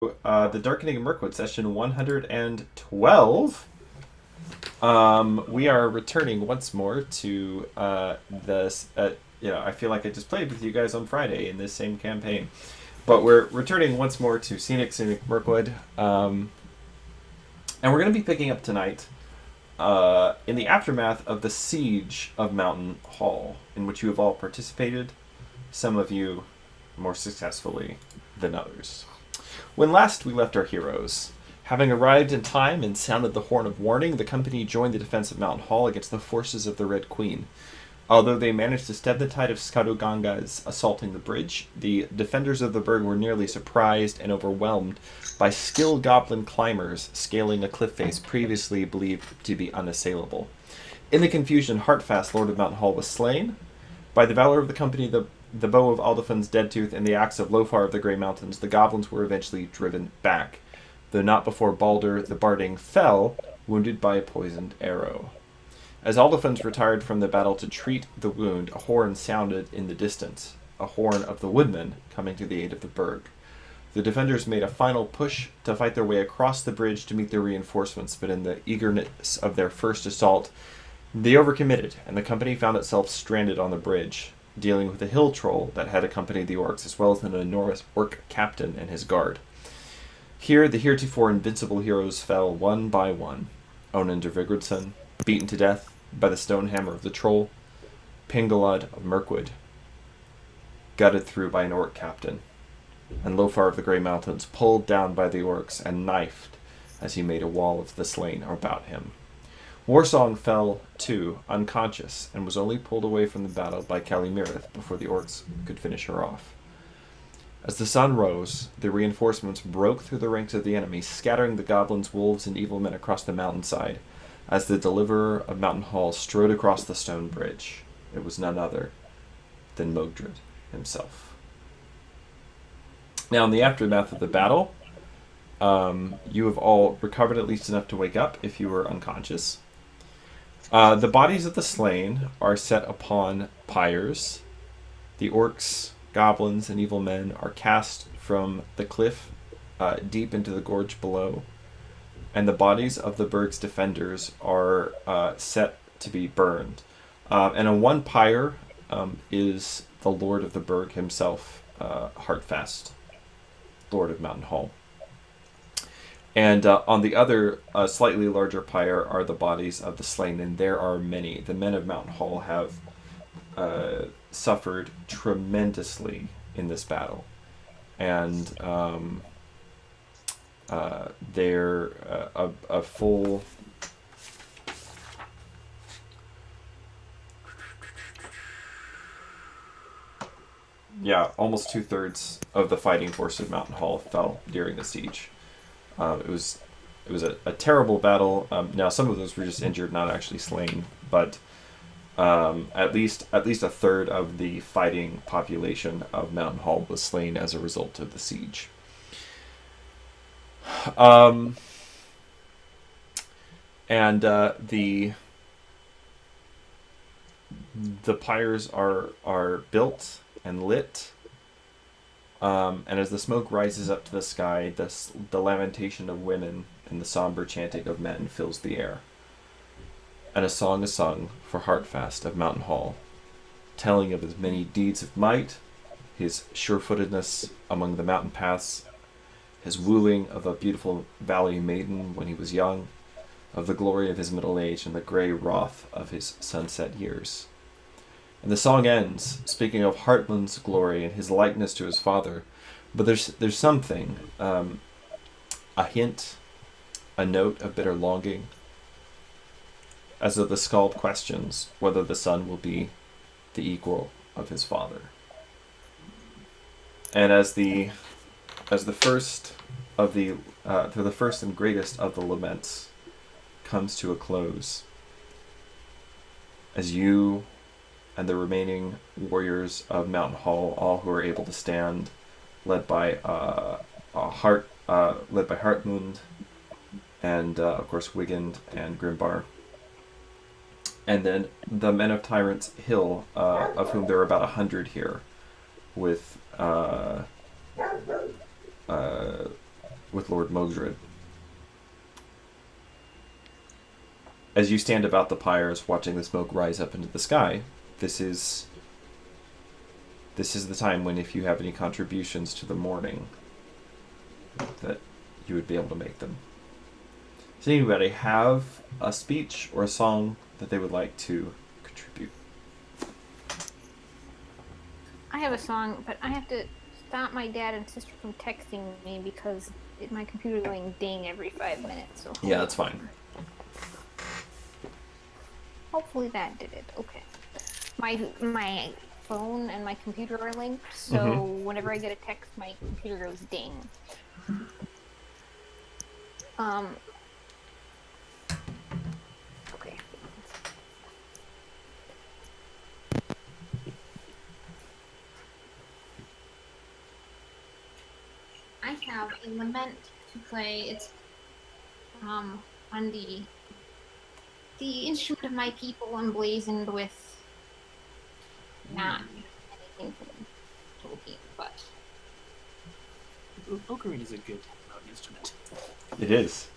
The Darkening of Mirkwood, session 112. We are returning once more to this. I feel like I just played with you guys on Friday in this same campaign, but we're returning once more to Scenic Mirkwood, and we're going to be picking up tonight in the aftermath of the siege of Mountain Hall, in which you have all participated. Some of you more successfully than others. When last we left our heroes, having arrived in time and sounded the horn of warning, the company joined the defense of Mountain Hall against the forces of the Red Queen. Although they managed to stem the tide of Skadogangas assaulting the bridge, the defenders of the burg were nearly surprised and overwhelmed by skilled goblin climbers scaling a cliff face previously believed to be unassailable. In the confusion, Heartfast, Lord of Mountain Hall, was slain. By the valor of the company, the bow of Aldafin's Deadtooth, and the axe of Lofar of the Grey Mountains, the goblins were eventually driven back, though not before Balder the Barding fell, wounded by a poisoned arrow. As Aldafins retired from the battle to treat the wound, a horn sounded in the distance, a horn of the woodmen coming to the aid of the burg. The defenders made a final push to fight their way across the bridge to meet their reinforcements, but in the eagerness of their first assault, they overcommitted, and the company found itself stranded on the bridge, dealing with a hill troll that had accompanied the orcs, as well as an enormous orc captain and his guard. Here, the heretofore invincible heroes fell one by one. Onan de Vigridson, beaten to death by the stone hammer of the troll. Pingalud of Mirkwood, gutted through by an orc captain. And Lofar of the Grey Mountains, pulled down by the orcs and knifed as he made a wall of the slain about him. Warsong fell, too, unconscious, and was only pulled away from the battle by Calimirith before the orcs could finish her off. As the sun rose, the reinforcements broke through the ranks of the enemy, scattering the goblins, wolves, and evil men across the mountainside, as the deliverer of Mountain Hall strode across the stone bridge. It was none other than Mogdred himself. Now, in the aftermath of the battle, you have all recovered at least enough to wake up if you were unconscious. The bodies of the slain are set upon pyres. The orcs, goblins, and evil men are cast from the cliff deep into the gorge below. And the bodies of the burg's defenders are set to be burned. And on one pyre is the Lord of the burg himself, Heartfast, Lord of Mountain Hall. And on the other, slightly larger pyre are the bodies of the slain, and there are many. The men of Mountain Hall have suffered tremendously in this battle. And they're a full... almost 2/3 of the fighting force of Mountain Hall fell during the siege. It was a terrible battle. Now, some of those were just injured, not actually slain, but at least a third of the fighting population of Mountain Hall was slain as a result of the siege. The pyres are built and lit. And as the smoke rises up to the sky, the lamentation of women and the somber chanting of men fills the air. And a song is sung for Heartfast of Mountain Hall, telling of his many deeds of might, his sure-footedness among the mountain paths, his wooing of a beautiful valley maiden when he was young, of the glory of his middle age and the grey wrath of his sunset years. And the song ends, speaking of Heartland's glory and his likeness to his father. But there's something, a hint, a note of bitter longing, as though the skald questions whether the son will be the equal of his father. And as the first of the first and greatest of the laments comes to a close, as you and the remaining warriors of Mountain Hall, all who are able to stand, led by Hartmund, and of course Wigand and Grimbar, and then the men of Tyrant's Hill, of whom there are about 100 here, with with Lord Mogdred. As you stand about the pyres, watching the smoke rise up into the sky, this is the time when, if you have any contributions to the morning, that you would be able to make them. Does anybody have a speech or a song that they would like to contribute? I have a song, but I have to stop my dad and sister from texting me because my computer's going ding every 5 minutes. So Yeah, that's fine. Hopefully that did it. Okay. My phone and my computer are linked, so whenever I get a text, my computer goes ding. Okay. I have a lament to play. It's on the instrument of my people emblazoned with not anything from Tolkien, but Ocarina is a good instrument. It is.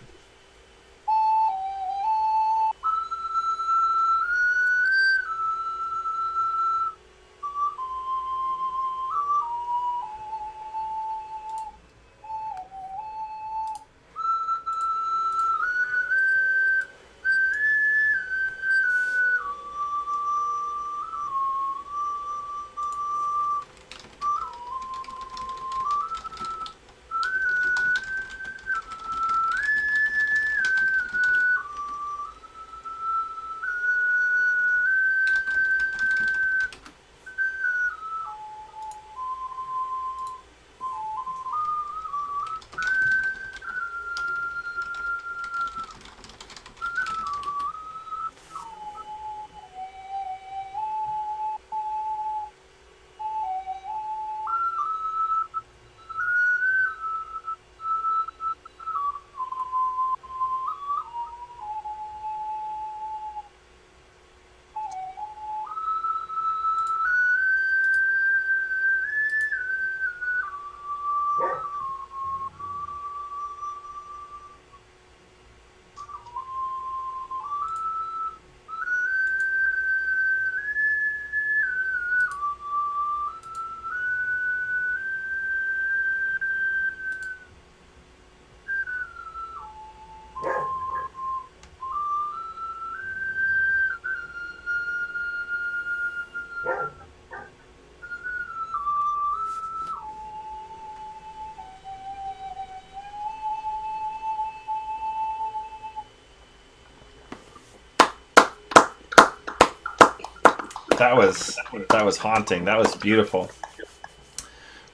That was haunting. That was beautiful.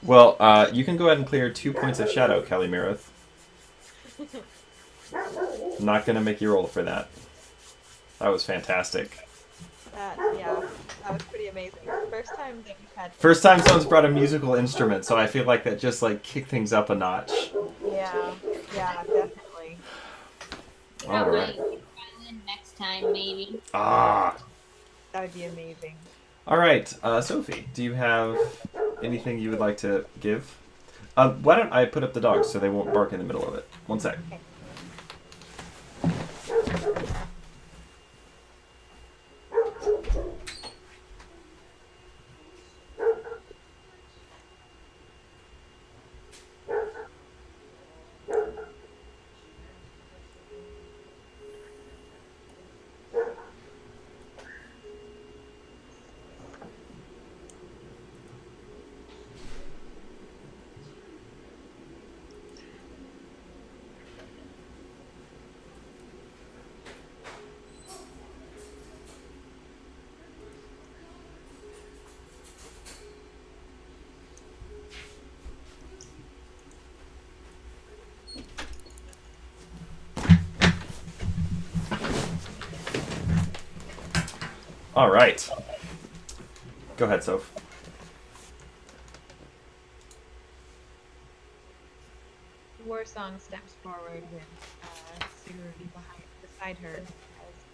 Well, you can go ahead and clear 2 points of shadow, Kelly Mirith. I'm not going to make you roll for that. That was fantastic. Yeah, that was pretty amazing. First time someone's brought a musical instrument, so I feel like that just kicked things up a notch. Yeah, definitely. All right. Next time, maybe. Ah. That would be amazing. All right, Sophie, do you have anything you would like to give? Why don't I put up the dogs so they won't bark in the middle of it? 1 sec. Okay. All right. Go ahead, Soph. Warsong steps forward with Sigurd beside her, as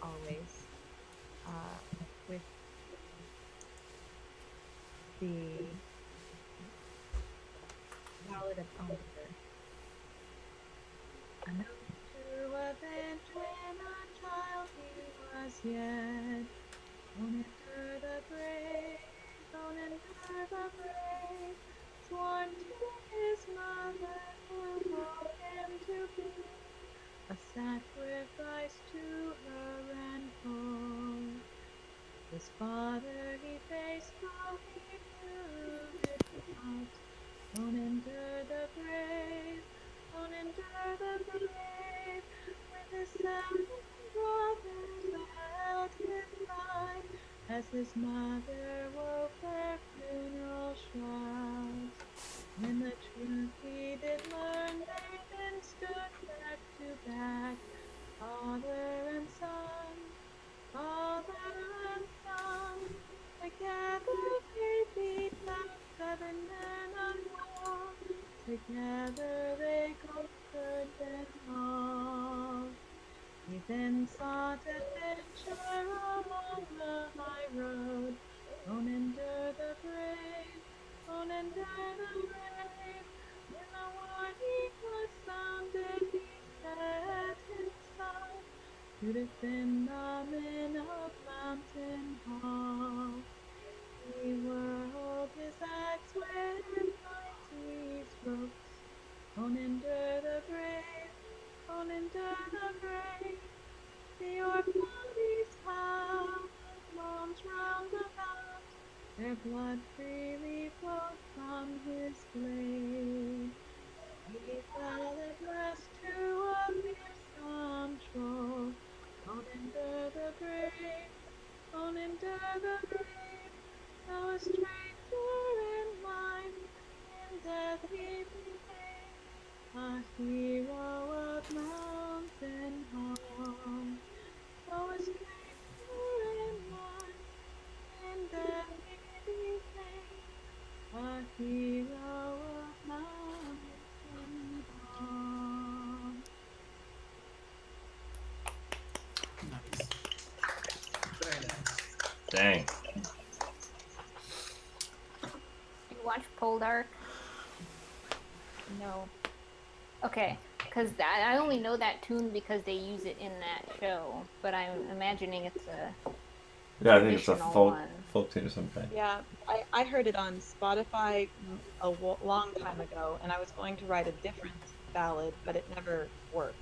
always, with the Ballad of Umber And to avenge when a child he was yet. On enter the brave, on enter the brave, sworn to his mother who bore him to be, a sacrifice to her and for. His father he faced, though he knew it not. On enter the brave, on enter the brave, with his 7 brothers at his side, as his mother wove their funeral shrouds. When the truth he did learn, they then stood back to back, father and son, father and son. Together they beat back 7 men of war. Together they conquered them all. He then sought adventure along the high road. On enter the brave, on enter the brave. When the warning was sounded, he set his sight to defend the men of Mountain Hall. He whirled his axe with mighty strokes. On enter the brave, on enter the brave. The orc bodies piled, moms round about, their blood freely flowed from his blade. He fell at last to a fearsome troll. On enter the brave, on enter the brave. Though a stranger in life, in death he became a hero of Mountain Hall. Though a stranger in life, in death he became a hero of Mountain Hall. Nice. Very nice. Dang. You watch Poldark? No. Okay, because I only know that tune because they use it in that show, but I'm imagining it's a Yeah, I think it's a traditional one. folk tune of some kind. Yeah, I heard it on Spotify long time ago, and I was going to write a different ballad, but it never worked.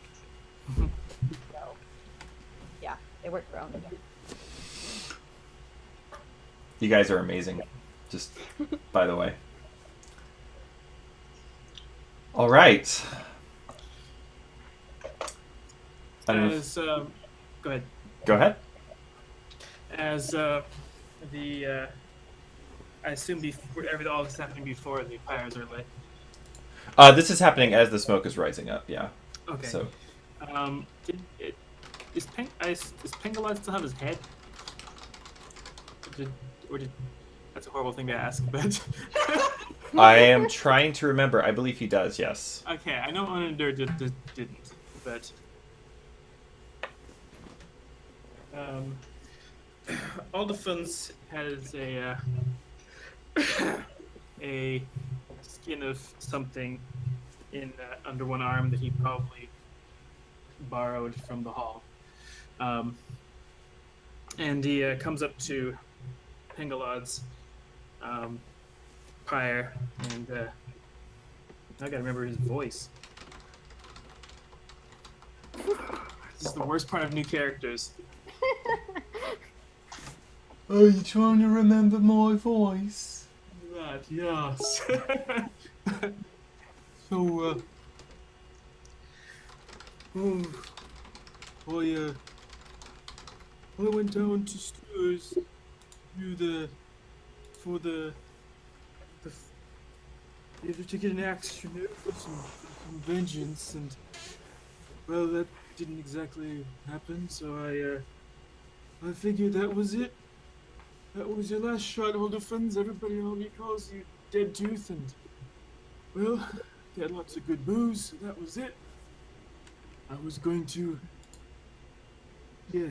So, yeah, they worked for own. You guys are amazing. Just by the way. All right. I don't know. As go ahead. Go ahead. As I assume before all this is happening before the fires are lit. This is happening as the smoke is rising up. Yeah. Okay. So Does Pengalod still have his head? Or did that's a horrible thing to ask, but I am trying to remember. I believe he does. Yes. okay, I know Onendur didn't, but Aldefons has a skin of something in under one arm that he probably borrowed from the hall, and he comes up to Pengalod's pyre, and I gotta remember his voice. This is the worst part of new characters. Are you trying to remember my voice? That, yes. So, I went down to Stewart's to get an axe for some vengeance, and well, that didn't exactly happen. So I figured that was it. That was your last shot, Holderfins. Everybody only calls you Dead Tooth, and well, you had lots of good booze, so that was it. I was going to, yeah.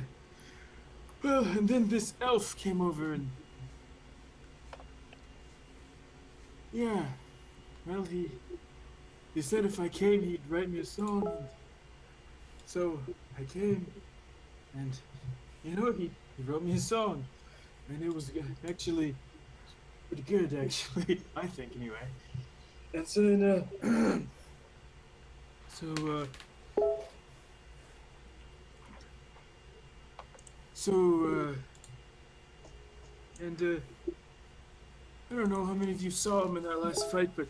Well, and then this elf came over, and yeah, well, he said if I came, he'd write me a song, and So I came, and he wrote me a song, and it was actually pretty good, actually. I think, anyway. And so then, so so and I don't know how many of you saw him in that last fight, but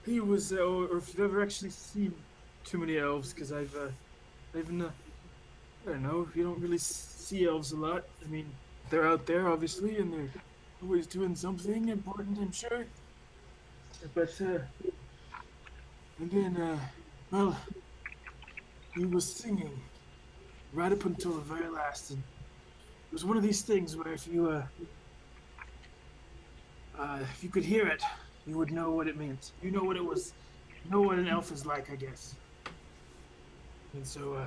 he was, or if you've ever actually seen too many elves, because I've not, I don't know, you don't really see elves a lot. I mean, they're out there, obviously, and they're always doing something important, I'm sure. But, and then, well, he was singing right up until the very last, and it was one of these things where if you could hear it, you would know what it meant. You know what it was, you know what an elf is like, I guess. And so,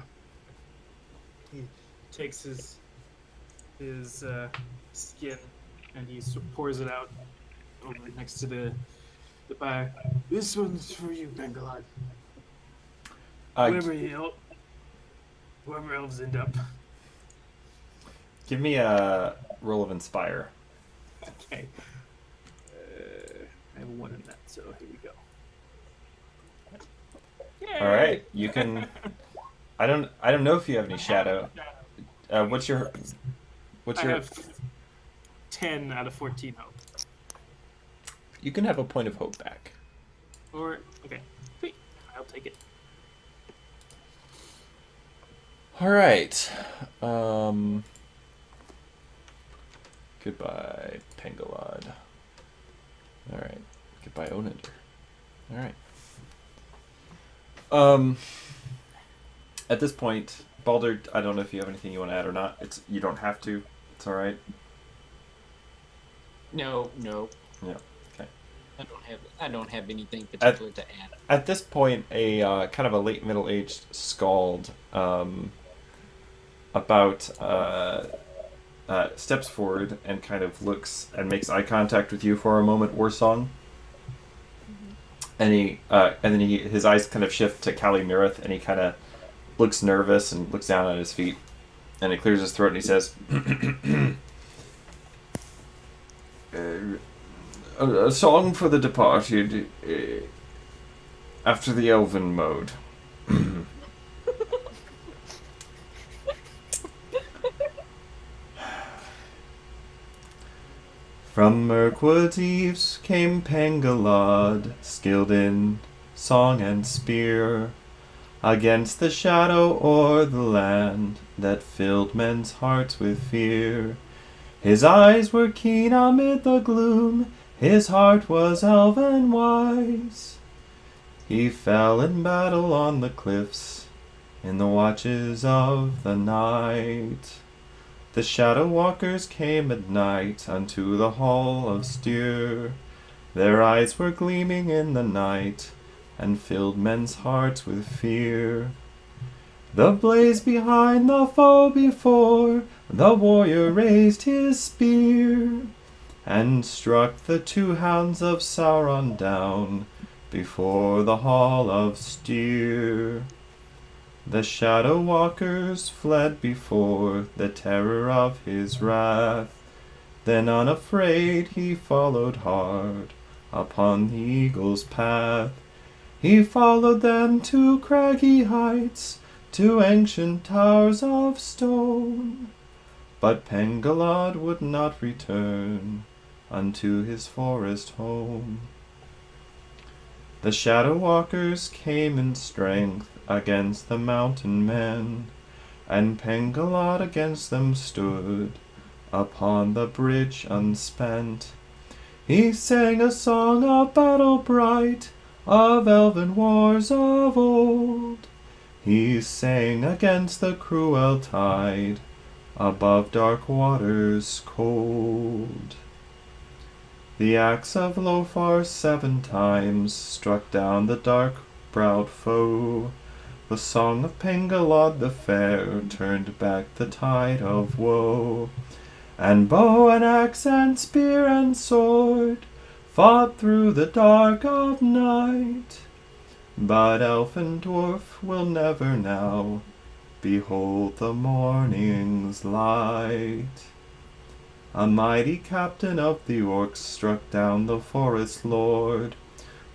he takes his skin and he pours it out over next to the fire. This one's for you, Bengalad. Whoever elves end up. Give me a roll of Inspire. Okay. I have 1 in that, so here we go. Yay! All right, you can. I don't know if you have any shadow. What's your? I have 10 out of 14 hope. You can have a point of hope back. Or okay, sweet. I'll take it. All right. Goodbye, Pengalad. All right. Goodbye, Onander. All right. At this point, Baldur, I don't know if you have anything you want to add or not. You don't have to. It's all right. No. Yeah. Okay. I don't have anything particular to add. At this point, a kind of a late middle-aged skald steps forward and kind of looks and makes eye contact with you for a moment, Warsong. And then his eyes kind of shift to Kali Mirith, and he kind of looks nervous and looks down at his feet, and he clears his throat and he says, "A song for the departed after the elven mode." From Mirkwood's eaves came Pengalad, skilled in song and spear, against the shadow o'er the land that filled men's hearts with fear. His eyes were keen amid the gloom, his heart was elven wise. He fell in battle on the cliffs, in the watches of the night. The shadow walkers came at night unto the hall of Styr. Their eyes were gleaming in the night, and filled men's hearts with fear. The blaze behind, the foe before, the warrior raised his spear, and struck the 2 hounds of Sauron down before the hall of Styr. The shadow walkers fled before the terror of his wrath. Then unafraid he followed hard upon the eagle's path. He followed them to craggy heights, to ancient towers of stone. But Pengalad would not return unto his forest home. The shadow walkers came in strength against the mountain men, and Pengalad against them stood upon the bridge unspent. He sang a song of battle bright, of elven wars of old. He sang against the cruel tide, above dark waters cold. The axe of Lothar 7 times struck down the dark-browed foe. The song of Pengalad the fair turned back the tide of woe. And bow and axe and spear and sword fought through the dark of night. But elf and dwarf will never now behold the morning's light. A mighty captain of the orcs struck down the forest lord,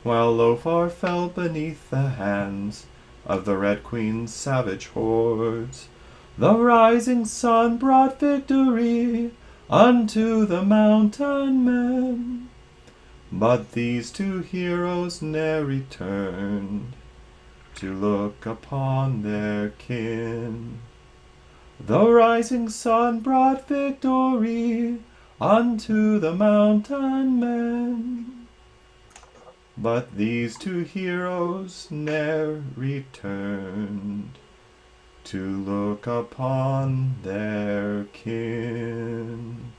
while Lofar fell beneath the hands of the Red Queen's savage hordes. The rising sun brought victory unto the mountain men, but these two heroes ne'er returned to look upon their kin. The rising sun brought victory unto the mountain men, but these two heroes ne'er returned to look upon their kin.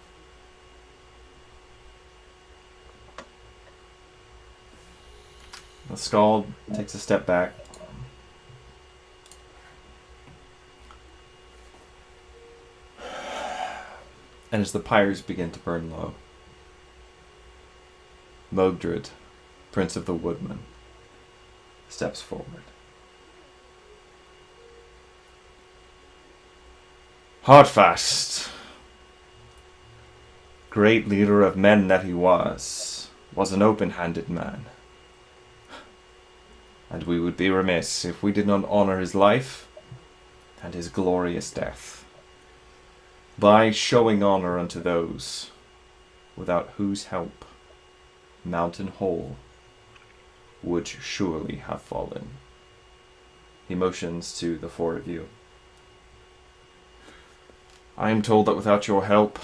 The Skald takes a step back. And as the pyres begin to burn low, Mogdred, Prince of the Woodmen, steps forward. Hardfast, great leader of men that he was an open-handed man. And we would be remiss if we did not honor his life and his glorious death by showing honor unto those without whose help Mountain Hole would surely have fallen. He motions to the four of you. I am told that without your help,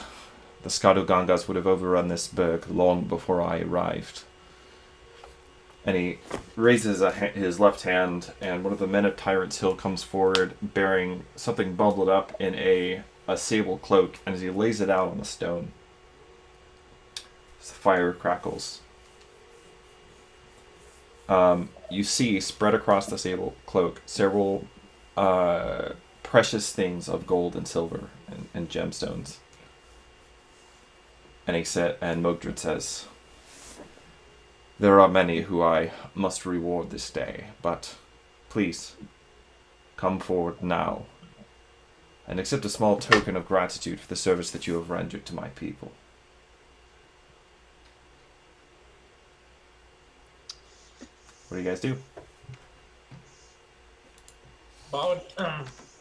the Skadugangas would have overrun this burg long before I arrived. And he raises his left hand, and one of the men of Tyrant's Hill comes forward, bearing something bundled up in a sable cloak, and as he lays it out on the stone, as the fire crackles, you see spread across the sable cloak several precious things of gold and silver and gemstones. And Mogdred says, "There are many who I must reward this day, but please come forward now and accept a small token of gratitude for the service that you have rendered to my people." What do you guys do?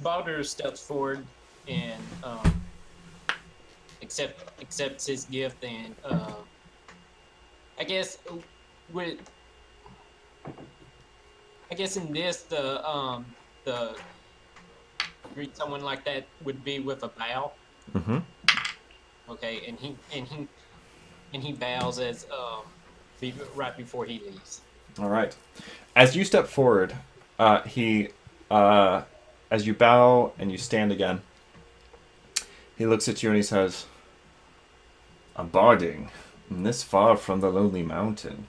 Baldur steps forward and accepts his gift, and I guess in this the greet someone like that would be with a bow. Mm-hmm. Okay, and he bows as right before he leaves. All right. As you step forward, as you bow and you stand again, he looks at you and he says, "A barding this far from the lonely mountain.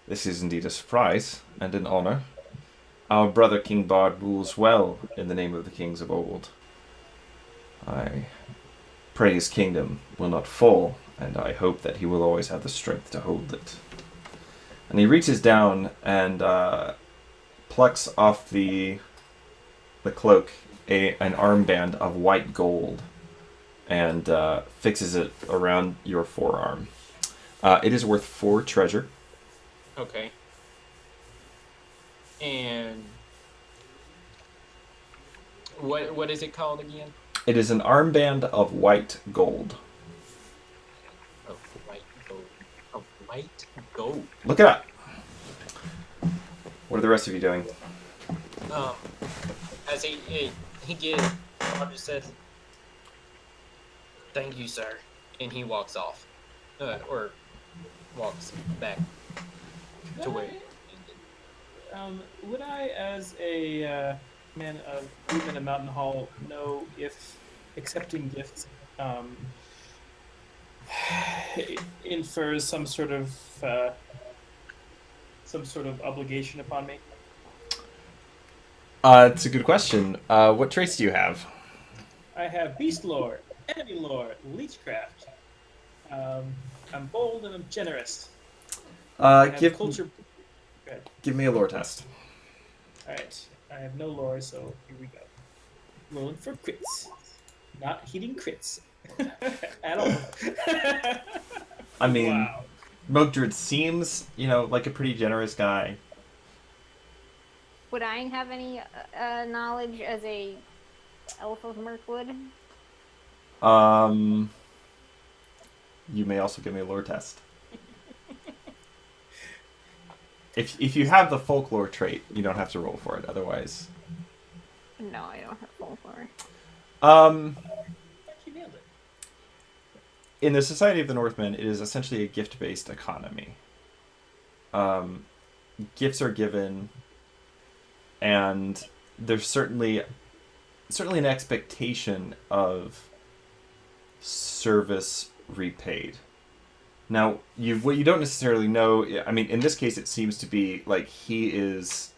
This is indeed a surprise and an honor. Our brother King Bard rules well in the name of the kings of old. I pray his kingdom will not fall, and I hope that he will always have the strength to hold it." And he reaches down and plucks off the cloak an armband of white gold and fixes it around your forearm. It is worth 4 treasure. Okay. And what is it called again? It is an armband of white gold. Of white gold. Of white gold. Look it up. What are the rest of you doing? As he gives, Roger says, "Thank you, sir," and he walks off, or walks back to where. Would I, as a man of movement in Mountain Hall, know if accepting gifts infers some sort of obligation upon me? It's a good question. What traits do you have? I have Beast Lore, Enemy Lore, Leechcraft. I'm bold and I'm generous. I have Give culture. Good. Give me a lore test. All right. I have no lore, so here we go. Rolling for crits. Not hitting crits at all. I mean, wow. Mogdred seems, like a pretty generous guy. Would I have any knowledge as a elf of Mirkwood? You may also give me a lore test. If you have the folklore trait, you don't have to roll for it. Otherwise, No, I don't have folklore. You nailed it. in the Society of the Northmen, it is essentially a gift-based economy. Gifts are given, and there's certainly an expectation of service repaid. Now, what you don't necessarily know, I mean, in this case, it seems to be like he is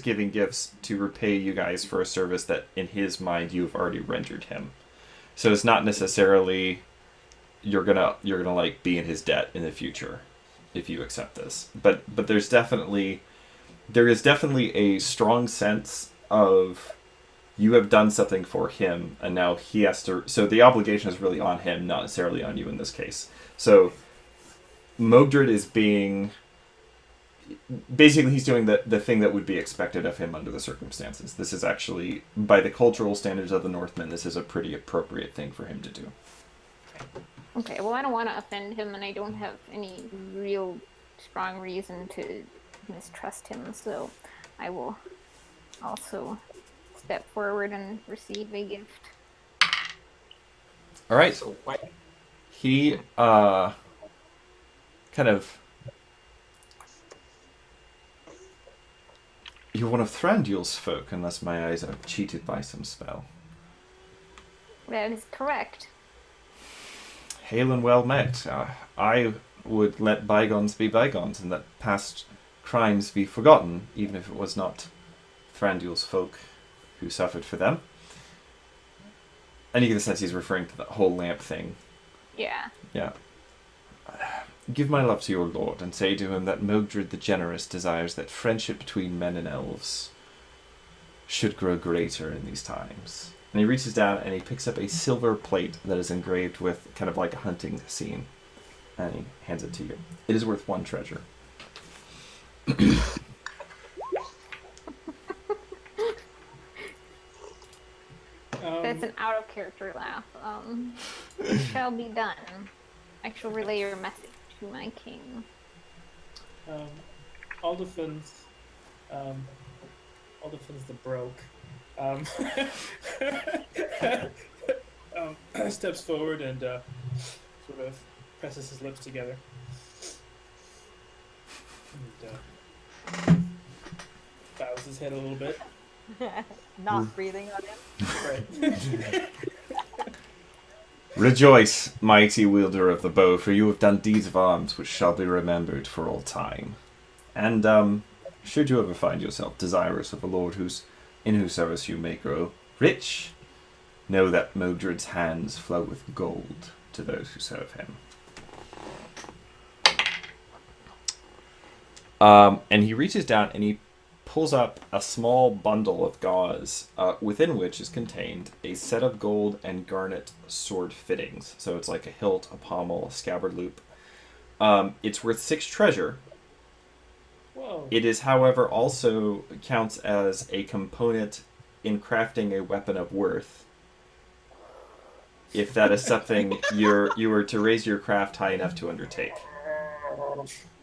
giving gifts to repay you guys for a service that, in his mind, you've already rendered him. So it's not necessarily you're gonna like be in his debt in the future if you accept this. But there is definitely a strong sense of you have done something for him, and now he has to. So the obligation is really on him, not necessarily on you in this case. So Mogdred is being. Basically, he's doing the thing that would be expected of him under the circumstances. This is actually, by the cultural standards of the Northmen, this is a pretty appropriate thing for him to do. Okay, well, I don't want to offend him, and I don't have any real strong reason to mistrust him, so I will also step forward and receive a gift. All right. So why? He kind of. You're one of Thranduil's folk, unless my eyes are cheated by some spell. That is correct. Hail and well met. I would let bygones be bygones, and let past crimes be forgotten, even if it was not Thranduil's folk who suffered for them. And you get the sense he's referring to the whole lamp thing. Yeah. Yeah. Give my love to your lord, and say to him that Mogdred the Generous desires that friendship between men and elves should grow greater in these times. And he reaches down and he picks up a silver plate that is engraved with kind of like a hunting scene. And he hands it to you. It is worth 1 treasure. That's an out of character laugh. It shall be done. I shall relay your message to my king. Alderfin's the broke. Steps forward and sort of presses his lips together. And, bows his head a little bit. Not breathing on him. Right. Rejoice, mighty wielder of the bow, for you have done deeds of arms which shall be remembered for all time. And should you ever find yourself desirous of a lord in whose service you may grow rich, know that Modred's hands flow with gold to those who serve him. And he reaches down and he pulls up a small bundle of gauze, within which is contained a set of gold and garnet sword fittings. So it's like a hilt, a pommel, a scabbard loop. It's worth 6 treasure. Whoa. It is, however, also counts as a component in crafting a weapon of worth. If that is something you were to raise your craft high enough to undertake.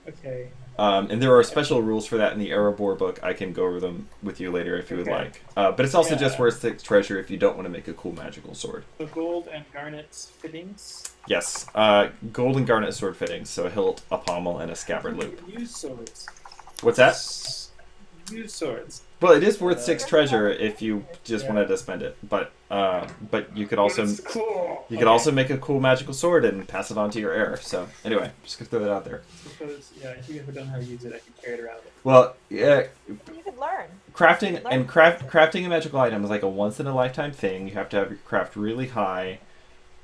Okay. And there are special rules for that in the Erebor book. I can go over them with you later if you would like. But it's also just worth 6 treasure if you don't want to make a cool magical sword. So gold and garnet fittings. Yes, gold and garnet sword fittings. So a hilt, a pommel, and a scabbard loop. Use swords. What's that? Use swords. Well, it is worth 6 treasure if you just wanted to spend it. But you could also It's cool. you could also make a cool magical sword and pass it on to your heir. So anyway, just gonna throw that out there. Because if you ever don't know how to use it, I can carry it around. Well, yeah, You could learn. crafting a magical item is like a once in a lifetime thing. You have to have your craft really high.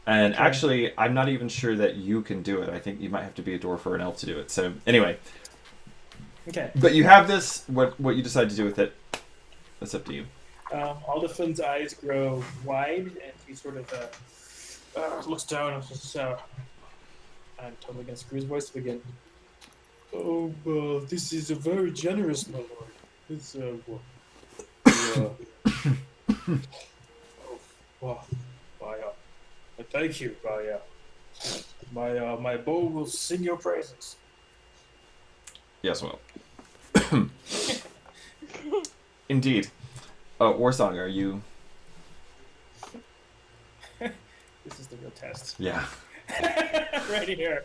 And actually, I'm not even sure that you can do it. I think you might have to be a dwarf or an elf to do it. So anyway, Okay. But you have this. What you decide to do with it, that's up to you. Alderfin's eyes grow wide, and he sort of looks down and says, I'm totally going to screw his voice up again. Oh, this is very generous, my lord. It's, oh, wow. Thank you. My bow will sing your praises. Yes, well. Indeed. Warsong, are you? This is the real test. Yeah. Right here.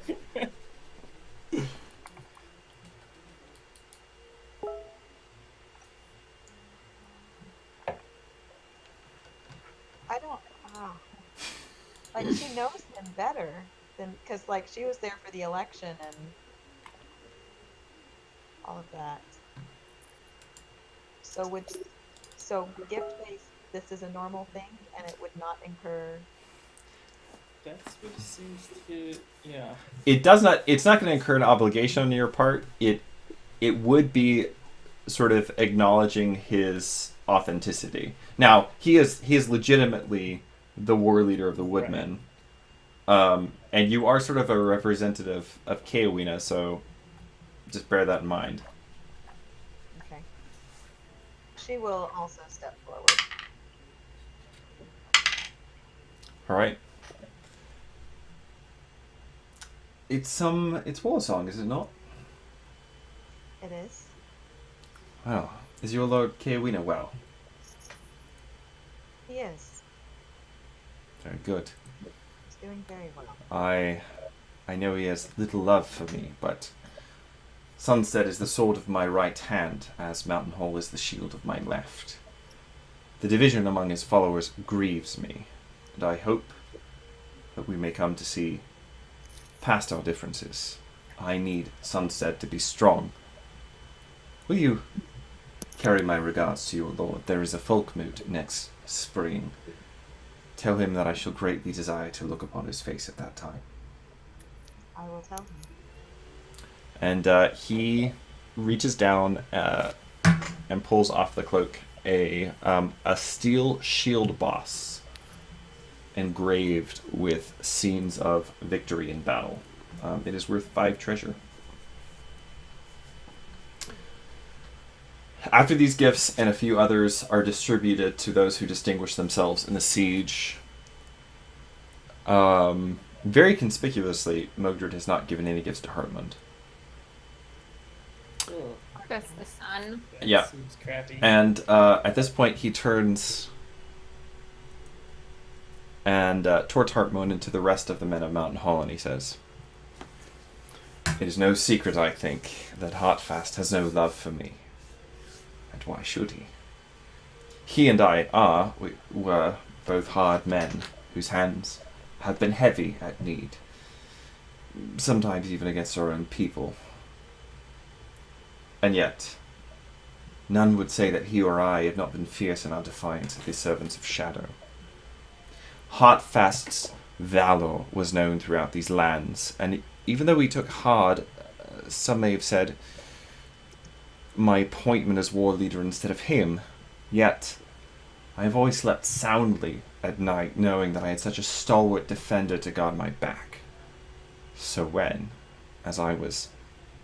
I don't. Like she knows him better than because like she was there for the election and all of that. So gift based, this is a normal thing, and it would not incur. That's what it seems to. Yeah. It does not. It's not going to incur an obligation on your part. It would be sort of acknowledging his authenticity. Now he is legitimately the war leader of the Woodmen, and you are sort of a representative of Kaowina, so just bear that in mind. Okay. She will also step forward. All right. It's Warsong, is it not? It is. Well, is your Lord Kaowina well? He is. Very good. He's doing very well. I know he has little love for me, but Sunset is the sword of my right hand, as Mountain Hall is the shield of my left. The division among his followers grieves me, and I hope that we may come to see past our differences. I need Sunset to be strong. Will you carry my regards to your lord? There is a folk moot next spring. Tell him that I shall greatly desire to look upon his face at that time. I will tell him. And he reaches down and pulls off the cloak a steel shield boss engraved with scenes of victory in battle. It is worth 5 treasure. After these gifts and a few others are distributed to those who distinguish themselves in the siege, very conspicuously, Mogdred has not given any gifts to Hartmund. That's the sun. That Yeah. seems crappy. And at this point, he turns and towards Hartmund and to the rest of the men of Mountain Hall, and he says, "It is no secret, I think, that Heartfast has no love for me. And why should he? He and I were both hard men whose hands have been heavy at need, sometimes even against our own people. And yet, none would say that he or I had not been fierce in our defiance of his servants of Shadow. Heartfast's valor was known throughout these lands, and even though we took hard, some may have said, my appointment as war leader instead of him, yet I have always slept soundly at night knowing that I had such a stalwart defender to guard my back. So when, as I was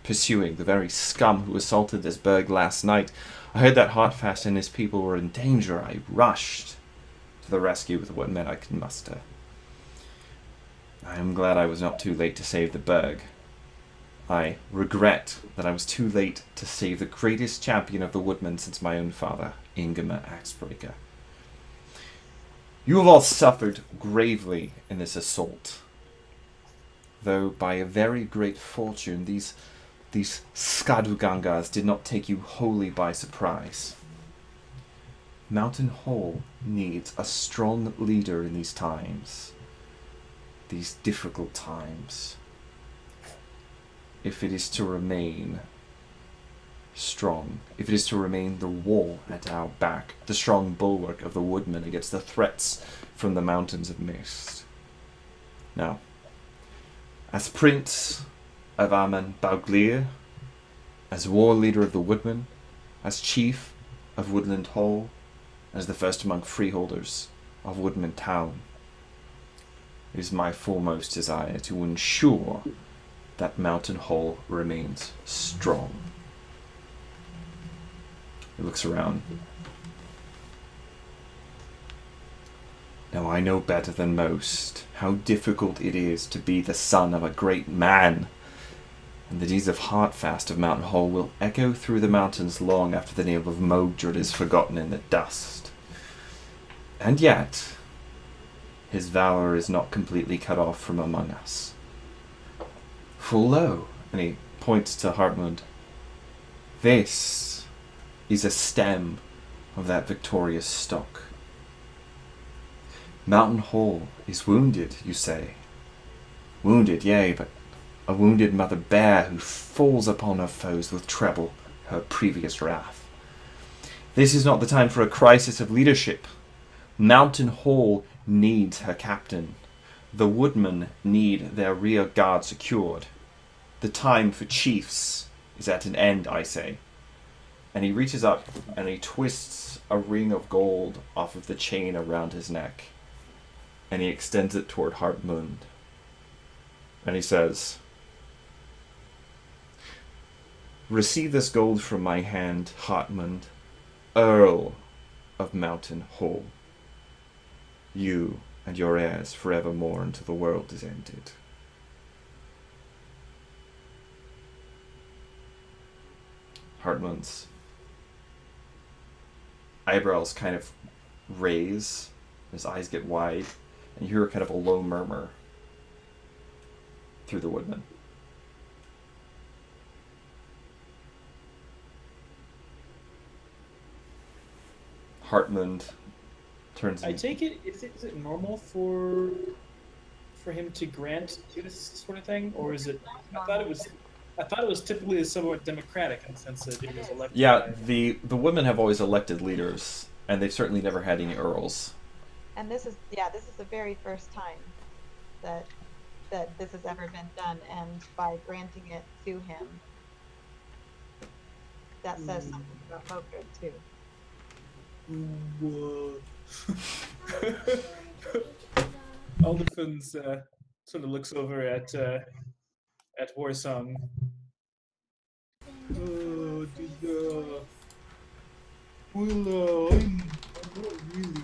pursuing the very scum who assaulted this burg last night, I heard that Heartfast and his people were in danger, I rushed to the rescue with what men I could muster. I am glad I was not too late to save the burg. I regret that I was too late to save the greatest champion of the woodmen since my own father, Ingemer Axebreaker. You have all suffered gravely in this assault, though by a very great fortune these Skadugangas did not take you wholly by surprise. Mountain Hall needs a strong leader in these times, these difficult times, if it is to remain strong, if it is to remain the wall at our back, the strong bulwark of the woodmen against the threats from the mountains of mist. Now, as Prince of Aman Bauglir, as war leader of the Woodmen, as chief of Woodland Hall, as the first among freeholders of Woodman Town, it is my foremost desire to ensure that Mountain Hall remains strong. He looks around. Now I know better than most how difficult it is to be the son of a great man, and the deeds of Heartfast of Mountain Hall will echo through the mountains long after the name of Mogdred is forgotten in the dust. And yet, his valor is not completely cut off from among us. For lo, and he points to Hartmund, this is a stem of that victorious stock. Mountain Hall is wounded, you say. Wounded, yea, but a wounded mother bear who falls upon her foes with treble her previous wrath. This is not the time for a crisis of leadership. Mountain Hall needs her captain. The woodmen need their rear guard secured. The time for chiefs is at an end, I say. And he reaches up and he twists a ring of gold off of the chain around his neck. And he extends it toward Hartmund. And he says, receive this gold from my hand, Hartmund, Earl of Mountain Hall. You and your heirs forevermore until the world is ended. Hartmund's eyebrows kind of raise, his eyes get wide, and you hear kind of a low murmur through the woodman. Hartmund turns. I take it, is it normal for him to grant this sort of thing, or is it? I thought it was typically somewhat democratic in the sense that it was elected. Yeah, the women have always elected leaders, and they've certainly never had any earls. And this is the very first time that this has ever been done, and by granting it to him, that says something about Mogdred too. Aldefins sort of looks over at Warsong. I'm not really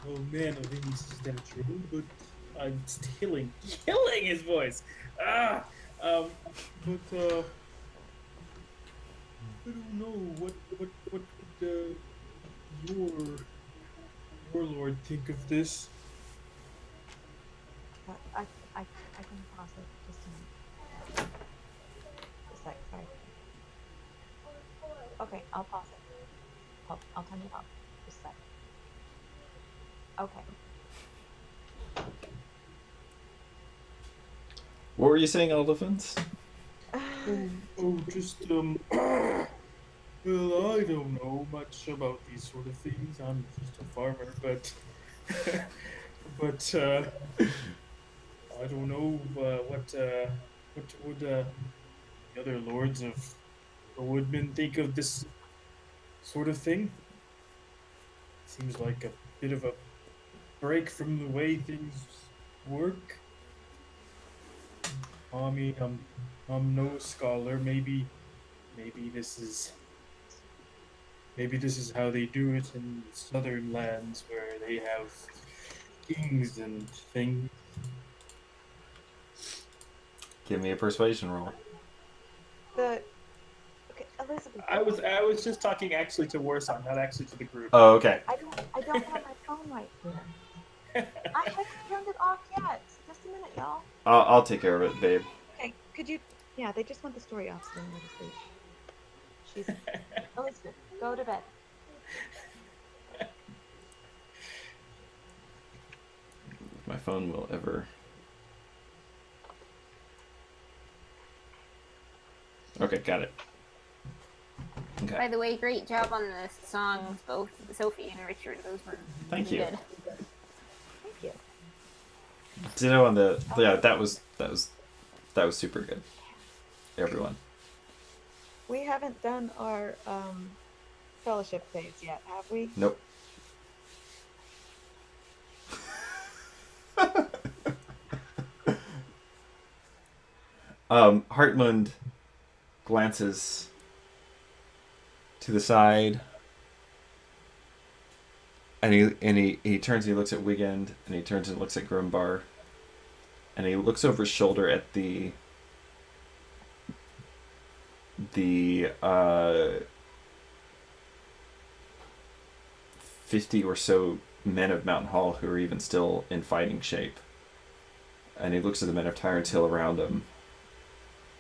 a man of any stature, but I'm killing his voice. But I don't know what would your warlord think of this? I can pause it just a minute. Just a sec, sorry. Okay, I'll pause it. I'll turn it off. Just a sec. Okay. What were you saying, Aldefins? Well, I don't know much about these sort of things. I'm just a farmer, but I don't know what would the other lords of the Woodmen think of this sort of thing. Seems like a bit of a break from the way things work. I mean, I'm no scholar. Maybe this is how they do it in southern lands where they have kings and things. Give me a persuasion roll. Okay, Elizabeth. I was just talking actually to Warsong, not actually to the group. Oh, okay. I don't have my phone right here. I haven't turned it off yet. Just a minute, y'all. I'll take care of it, babe. Okay, could you? Yeah, they just want the story off so they know to sleep. Elizabeth, go to bed. If my phone will ever. Okay, got it. Okay. By the way, great job on the songs, both Sophie and Richard. Those were Thank really you. good. Thank you. Ditto on the. Yeah, that was super good. Everyone. We haven't done our fellowship phase yet, have we? Nope. Heartland glances to the side, and he turns and he looks at Wigand, and he turns and looks at Grimbar, and he looks over his shoulder at the 50 or so men of Mountain Hall who are even still in fighting shape. And he looks at the men of Tyrant's Hill around him.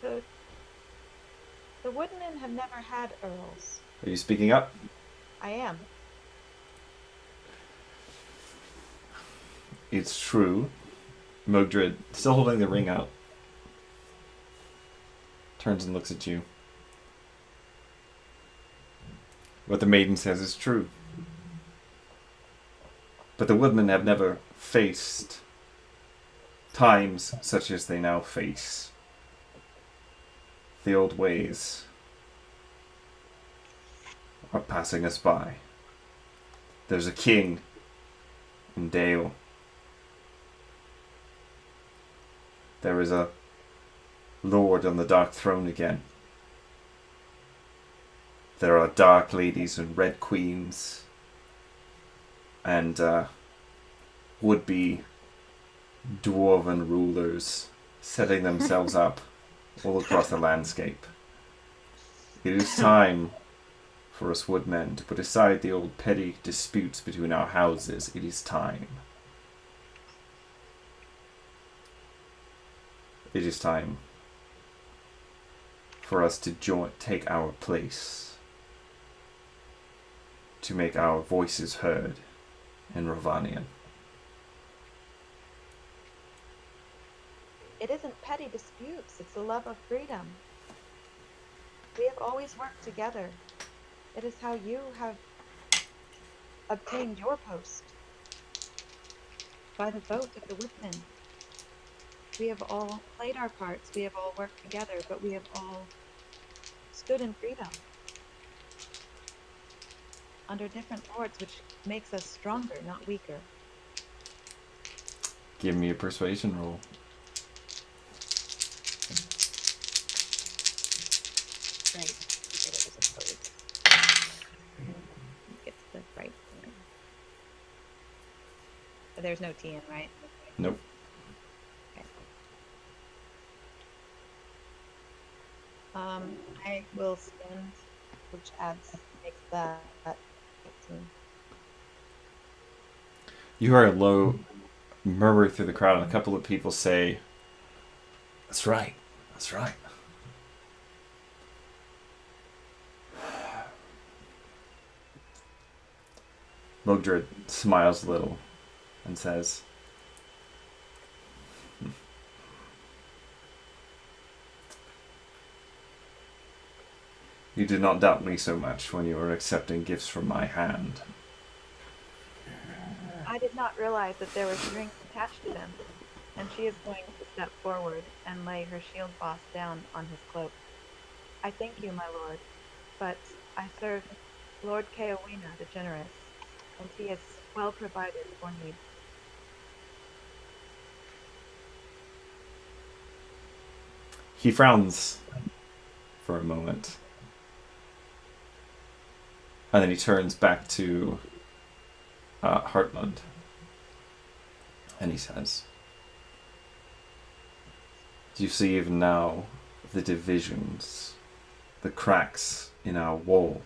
The Woodmen have never had Earls. Are you speaking up? I am. It's true. Mogdred, still holding the ring out, turns and looks at you. What the maiden says is true. But the Woodmen have never faced times such as they now face. The old ways are passing us by. There's a king in Dale. There is a lord on the Dark Throne again. There are dark ladies and red queens and would-be dwarven rulers setting themselves up all across the landscape. It is time for us woodmen to put aside the old petty disputes between our houses. It is time. It is time for us to take our place, to make our voices heard in Ravanian. It isn't petty disputes, it's the love of freedom. We have always worked together. It is how you have obtained your post. By the vote of the Woodmen. We have all played our parts, we have all worked together, but we have all stood in freedom. Under different lords, which makes us stronger, not weaker. Give me a persuasion roll. Right. Get the right one. But there's no T in, right? Nope. Okay. I will spend, which makes that 18. You hear a low murmur through the crowd, and a couple of people say, "That's right. That's right." Mogdred smiles a little and says, "You did not doubt me so much when you were accepting gifts from my hand." I did not realize that there were strings attached to them, and she is going to step forward and lay her shield boss down on his cloak. I thank you, my lord, but I serve Lord Keowina the Generous, and he is well provided for needs. He frowns for a moment, and then he turns back to Heartland, and he says, "Do you see even now the divisions, the cracks in our wall?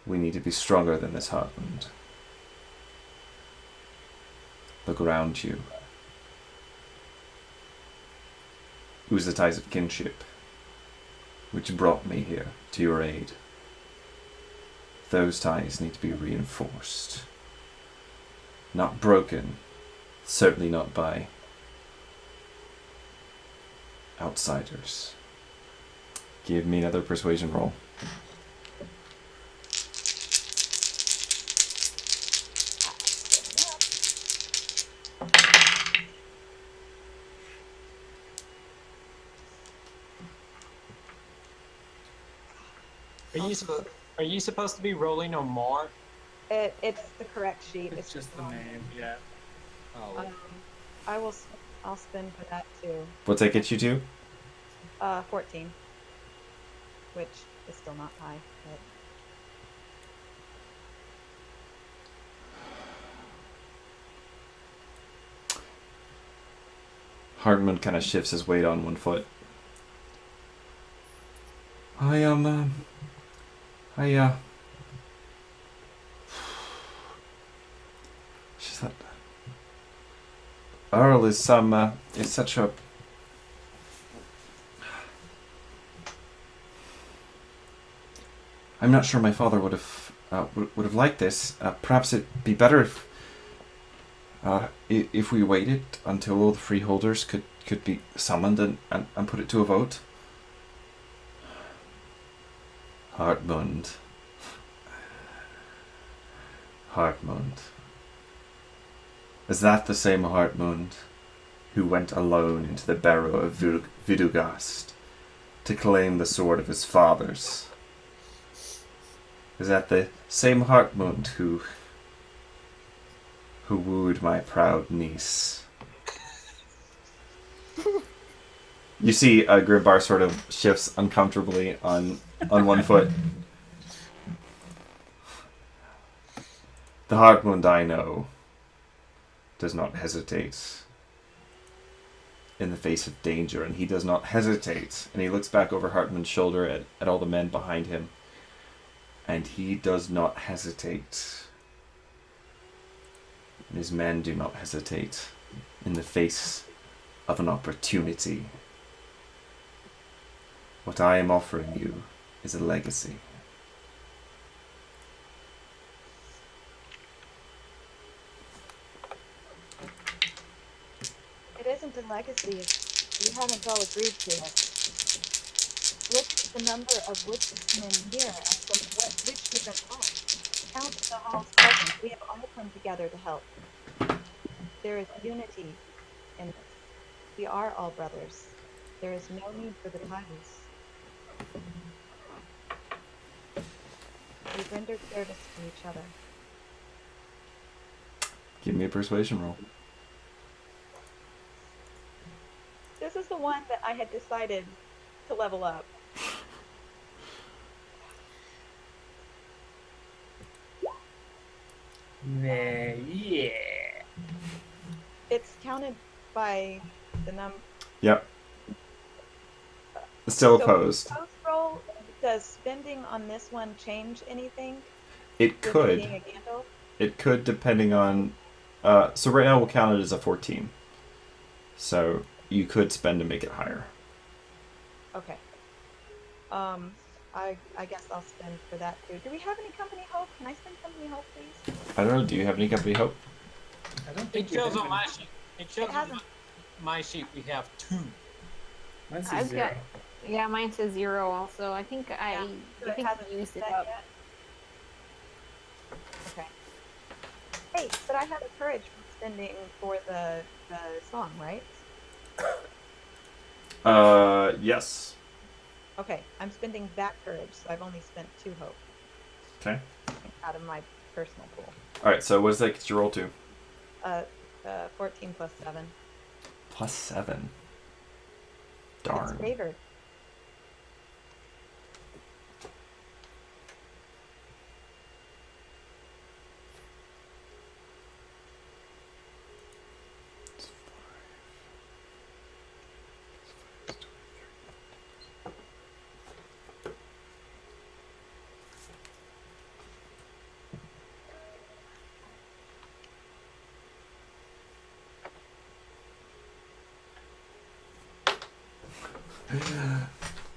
We need to be stronger than this, Heartland. Look around you. Who's the ties of kinship which brought me here to your aid? Those ties need to be reinforced. Not broken, certainly not by outsiders." Give me another persuasion roll. Are you supposed to be rolling on more? It's the correct sheet. It's just the wrong. name, yeah. Oh, I'll spin for that too. What's that get you to? 14, which is still not high, but Hardman kind of shifts his weight on one foot. She's like, Earl is such a. I'm not sure my father would have liked this. Perhaps it'd be better if we waited until all the freeholders could be summoned and put it to a vote. Hartmund. Is that the same Hartmund who went alone into the barrow of Vidugast to claim the sword of his fathers? Is that the same Hartmund who wooed my proud niece? You see Grimbar sort of shifts uncomfortably on one foot. The Hartmund I know does not hesitate in the face of danger, and he does not hesitate. And he looks back over Hartman's shoulder at all the men behind him, and he does not hesitate. And his men do not hesitate in the face of an opportunity. What I am offering you is a legacy. it isn't a legacy if we haven't all agreed to it. Look at the number of witches here and from which different halls. Count the halls present. We have all come together to help. There is unity in this. We are all brothers. There is no need for the titles. We've rendered service to each other. Give me a persuasion roll. This is the one that I had decided to level up. Yeah. It's counted by the number. Yep. Still So opposed. post roll, does spending on this one change anything? It with could. Being a Gandalf? It could, depending on. So right now we'll count it as a 14. So you could spend to make it higher. Okay. I guess I'll spend for that too. Do we have any company hope? Can I spend company hope, please? I don't know. Do you have any company hope? I don't it think shows you on have my any. sheet. It shows It on hasn't. my sheet we have 2. Mine says I've 0. got, yeah, mine says 0 also. I think So I it think hasn't I used it set up. yet? Okay. Hey, but I have a courage from spending for the song, right? Yes. Okay, I'm spending that courage, so I've only spent 2 hope Okay. out of my personal pool. All right. So what does that get you roll to? 14 plus 7. Plus 7. It's Darn. favored.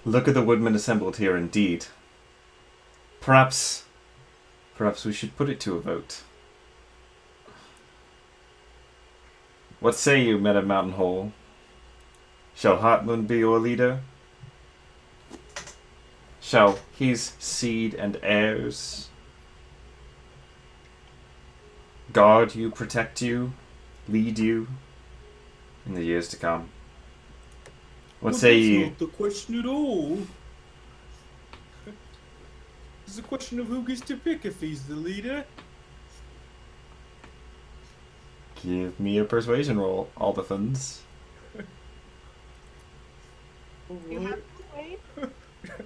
Look at the woodmen assembled here, indeed. Perhaps we should put it to a vote. What say you, men of Mountain Hall? Shall Hartmund be your leader? Shall his seed and heirs guard you, protect you, lead you in the years to come? What say that's you? not the question at all. It's a question of who gets to pick if he's the leader. Give me a persuasion roll, all the funds. You have persuade?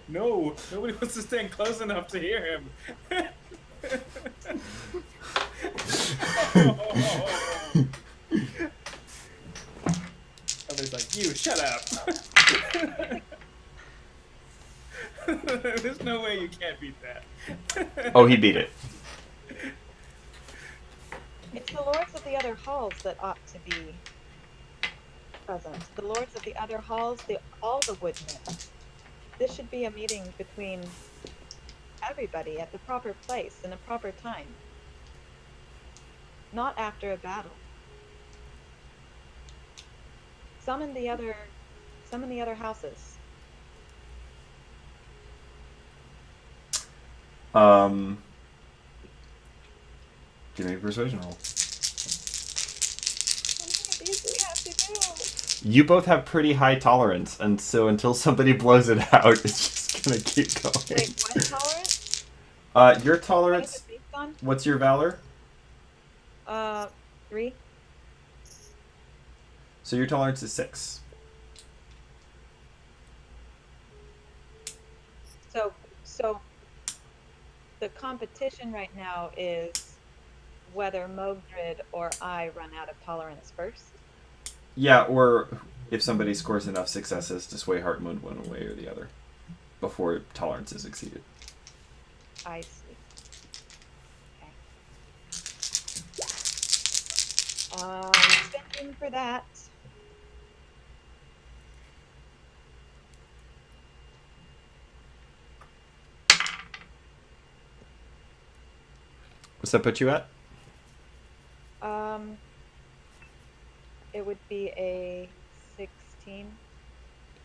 No, nobody wants to stand close enough to hear him. Everybody's like, you shut up. There's no way you can't beat that. Oh, he beat it. It's the lords of the other halls that ought to be present. The lords of the other halls, all the woodmen. This should be a meeting between everybody at the proper place and the proper time. Not after a battle. Summon the other houses. Give me a persuasion roll. How many of these do we have to do? You both have pretty high tolerance, and so until somebody blows it out, it's just gonna keep going. Wait, what tolerance? Your What is tolerance. it based on? What's your valor? 3. So your tolerance is 6. So the competition right now is whether Mogdred or I run out of tolerance first. Yeah, or if somebody scores enough successes to sway Heartmoon one way or the other before tolerance is exceeded. I see. Okay. Spending for that. What's that put you at? It would be a 16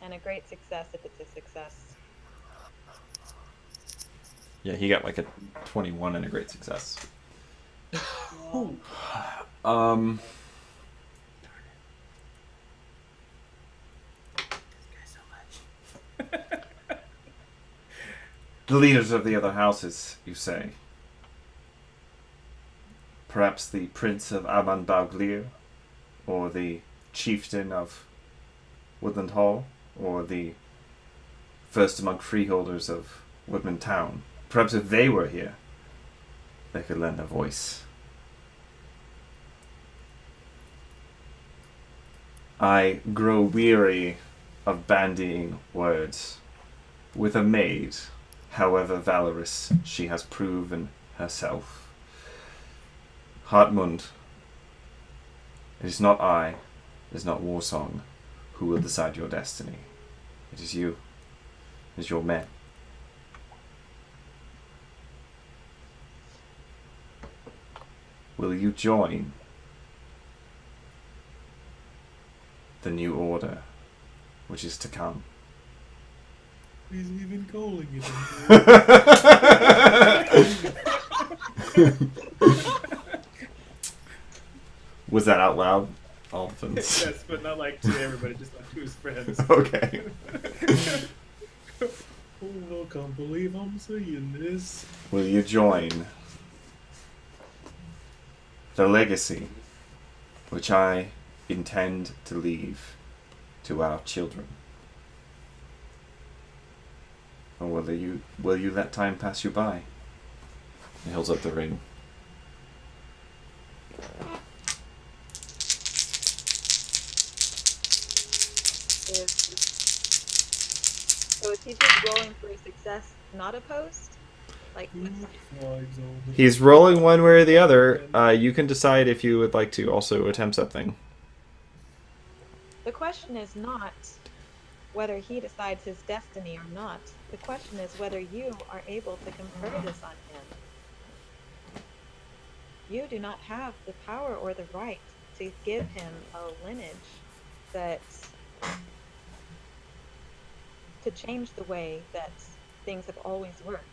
and a great success if it's a success. Yeah, he got like a 21 and a great success. Ooh. The leaders of the other houses, you say? Perhaps the Prince of Aban Bauglir, or the Chieftain of Woodland Hall, or the first among freeholders of Woodman Town. Perhaps if they were here, they could lend a voice. I grow weary of bandying words with a maid, however valorous she has proven herself. Hartmund, it is not I, it is not Warsong, who will decide your destiny. It is you. It is your men. Will you join the new order which is to come? He's even calling it. Was that out loud? Dolphins. Yes, but not like to everybody, just like to his friends. Okay. Oh, I can't believe I'm saying this. Will you join the legacy which I intend to leave to our children? Or will you let time pass you by? He holds up the ring. So is he just rolling for a success, not opposed? Like, He's rolling one way or the other. You can decide if you would like to also attempt something. the question is not whether he decides his destiny or not. The question is whether you are able to confer this on him. You do not have the power or the right to give him a lineage that to change the way that things have always worked.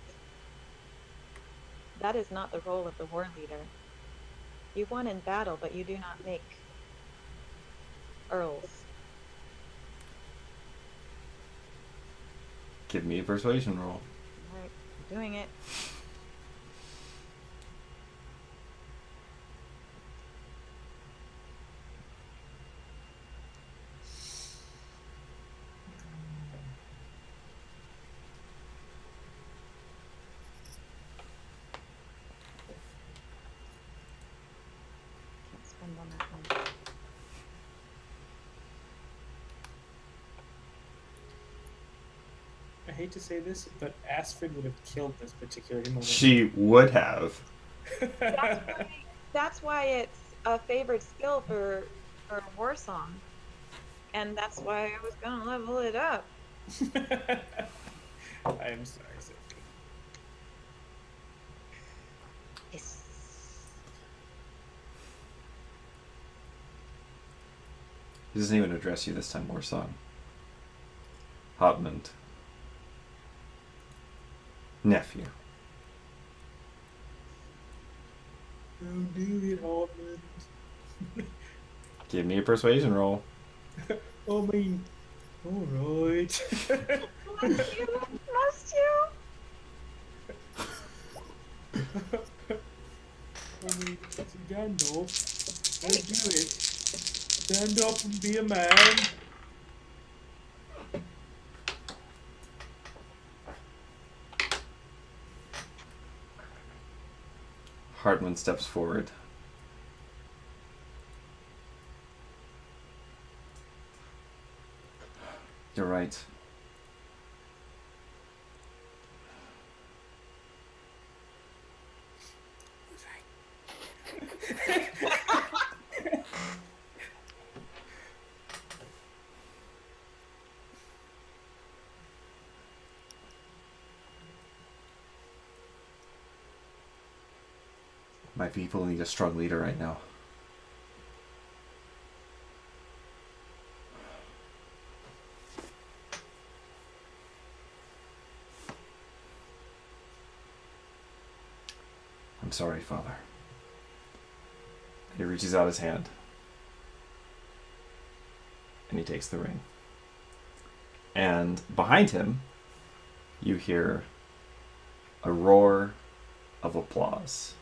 That is not the role of the war leader. You won in battle, but you do not make earls. Give me a persuasion roll. Right. doing it. Can't spend on that one. I hate to say this, but Astrid would have killed this particular moment. She would have. That's why it's a favorite skill for war song, and that's why I was gonna level it up. I am sorry, Sophie. Yes. He doesn't even address you this time, Warsong. Hotmund. Nephew. Don't do it, Hotman. Give me a persuasion roll. I mean, alright. Must you? Must you? I mean, it's a Gandalf. Don't do it. Stand up and be a man. Hartman steps forward. You're right. My people need a strong leader right now. I'm sorry, Father. He reaches out his hand. And he takes the ring. And behind him, you hear a roar of applause.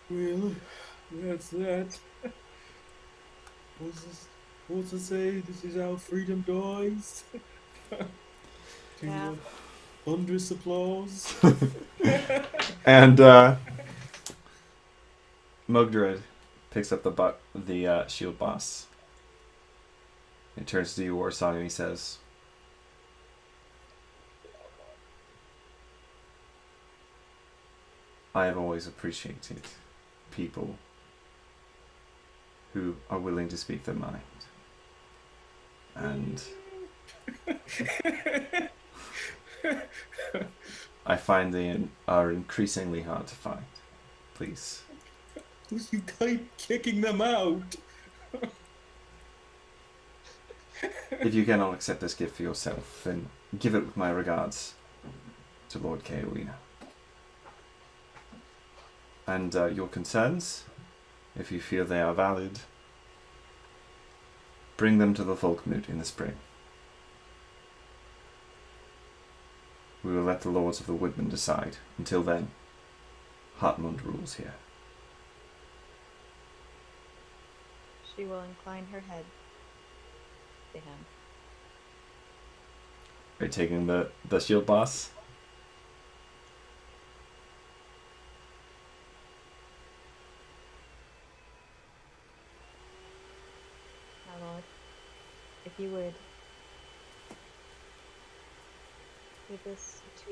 Well, that's that. What's to say? This is how freedom dies. Yeah. Thunderous applause. And Mogdred picks up the shield boss. He turns to you, Warsong, and he says, I have always appreciated people who are willing to speak their mind. And I find they are increasingly hard to find. Please. You keep kicking them out. If you cannot accept this gift for yourself, then give it with my regards to Lord Kaolina. And your concerns, if you feel they are valid, bring them to the Folkmoot in the spring. We will let the Lords of the Woodmen decide. Until then, Hartmund rules here. She will incline her head to him. Are you taking the shield boss? My lord, if you would give this to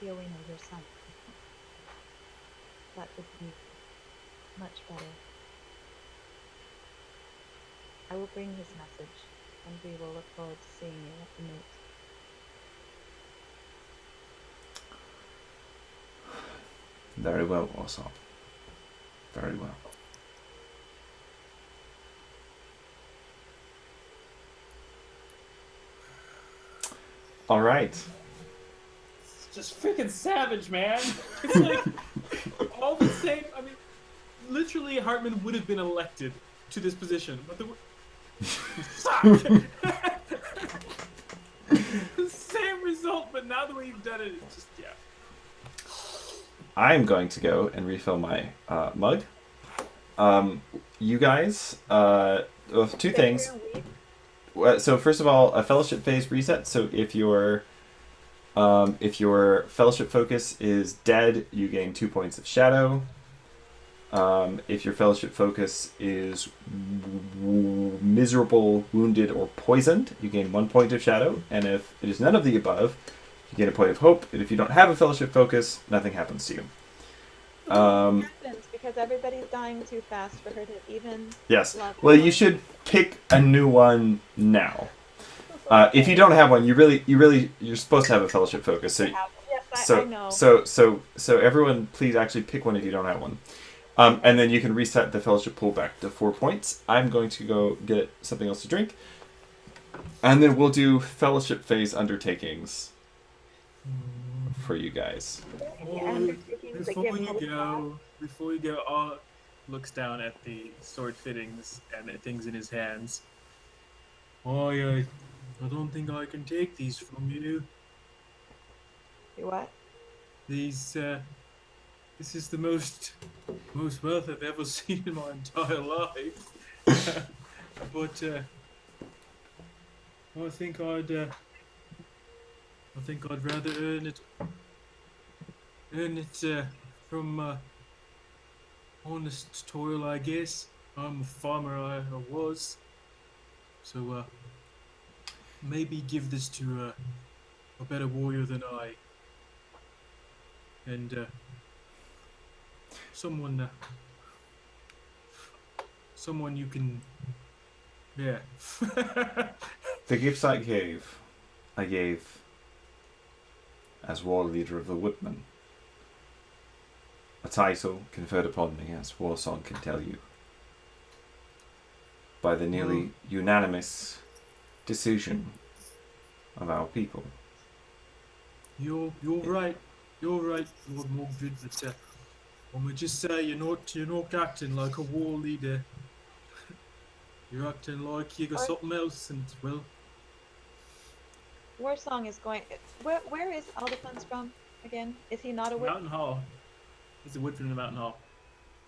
Kiowina, your son, that would be much better. I will bring his message, and we will look forward to seeing you at the moot. Very well, Warsong. Very well. All right. It's just freaking savage, man. It's like all the same. I mean, literally, Hartman would have been elected to this position, but Suck! Same result, but now the way you've done it, it's just, yeah. I'm going to go and refill my mug. You guys, well, two things. So first of all, a fellowship phase reset. So if your fellowship focus is dead, you gain 2 points of shadow. If your fellowship focus is miserable, wounded, or poisoned, you gain 1 point of shadow. And if it is none of the above, you gain a point of hope. And if you don't have a fellowship focus, nothing happens to you. It happens because everybody's dying too fast for her to even. Yes. love Well, her. you should pick a new one now. If you don't have one, you're supposed to have a fellowship focus. So, Yes, so, I know. so everyone, please actually pick one if you don't have one. And then you can reset the fellowship pool back to 4 points. I'm going to go get something else to drink. And then we'll do fellowship phase undertakings for you guys. undertakings that Before give you hope. go, All looks down at the sword fittings and the things in his hands. I don't think I can take these from you. What? This is the most wealth I've ever seen in my entire life. But I think I'd rather earn it from honest toil, I guess. I'm a farmer, I was. So maybe give this to a better warrior than I. And someone you can, yeah. The gifts I gave as war leader of the Woodmen. A title conferred upon me, as Warsong can tell you, by the nearly unanimous decision of our people. You're right, Lord Mordred, but I'm gonna just say you're not acting like a war leader. You're acting like you got something else, and well, Warsong is going. Where is Aldefons from again? Is he not a witch? Mountain Hall. It's a wood from the Mountain Hall.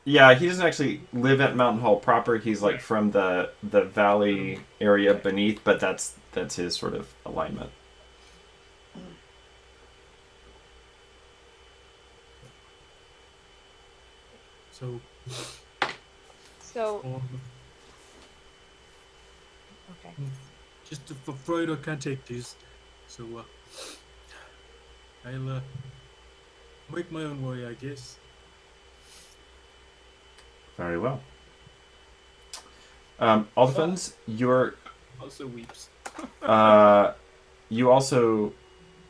Yeah, he doesn't actually live at Mountain Hall proper. He's like from the valley area beneath, but that's his sort of alignment. So um, okay. just afraid I can't take these. So I'll make my own way, I guess. Very well. Aldefons, you're Also weeps. you also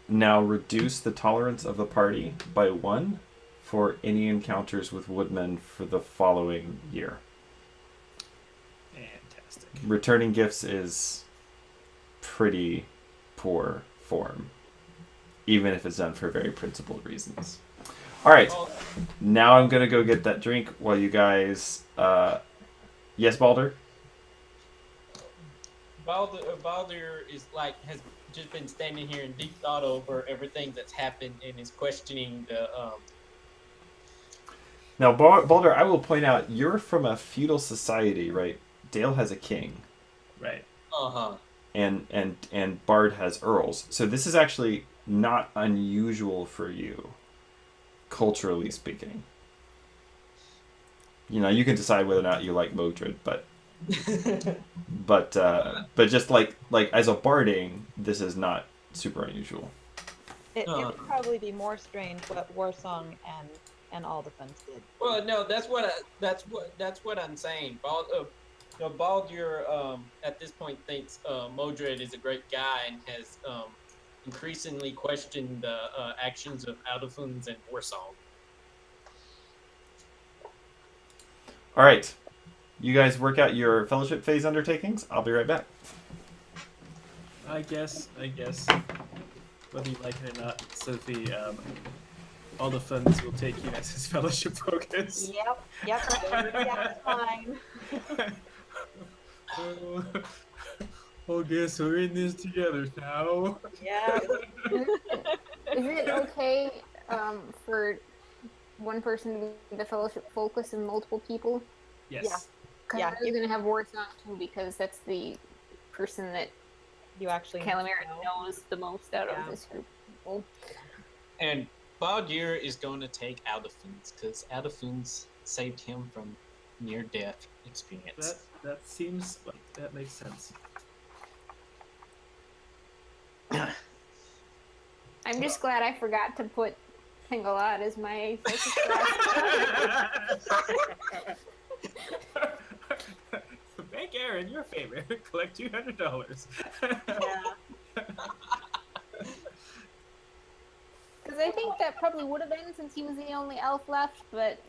now reduce the tolerance of the party by 1 for any encounters with woodmen for the following year. Fantastic. Returning gifts is pretty poor form, even if it's done for very principled reasons. All right, now I'm gonna go get that drink while you guys. Yes, Balder. Baldur is has just been standing here in deep thought over everything that's happened and is questioning the Now, Balder, I will point out you're from a feudal society, right? Dale has a king. Right. And Bard has earls. So this is actually not unusual for you, culturally speaking. You know, you can decide whether or not you like Modred, but just like as a barding, this is not super unusual. It would probably be more strange what Warsong and Aldefons did. Well, no, that's what I'm saying. Baldur at this point thinks Modred is a great guy and has increasingly questioned the actions of Aldefons and Warsong. All right, you guys work out your fellowship phase undertakings. I'll be right back. I guess. Whether you like it or not, Sophie, all the funds will take you as his fellowship focus. Yep, that's mine. Oh, oh, guess we're in this together now. Yeah. Is it okay for one person to be the fellowship focus and multiple people? Yes. Because Yeah, I was going to have wards on too, because that's the person that You actually Calamari know. knows the most out Yeah. of this group of people. And Baldur is going to take Aldafun's because Aldafun's saved him from near-death experience. That seems like that makes sense. I'm just glad I forgot to put Pingalot as my focus class. Make Aaron your favor. Collect $200. Yeah. Because I think that probably would have been, since he was the only elf left, but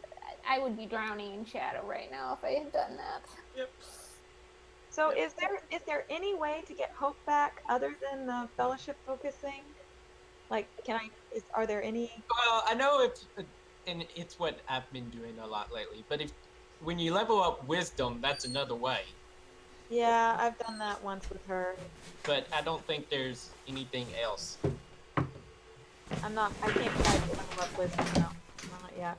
I would be drowning in shadow right now if I had done that. Yep. So is there any way to get hope back other than the fellowship focusing? Like, are there any? Well, I know and it's what I've been doing a lot lately. But when you level up wisdom, that's another way. Yeah, I've done that once with her. But I don't think there's anything else. I can't quite level up wisdom, no. Not yet.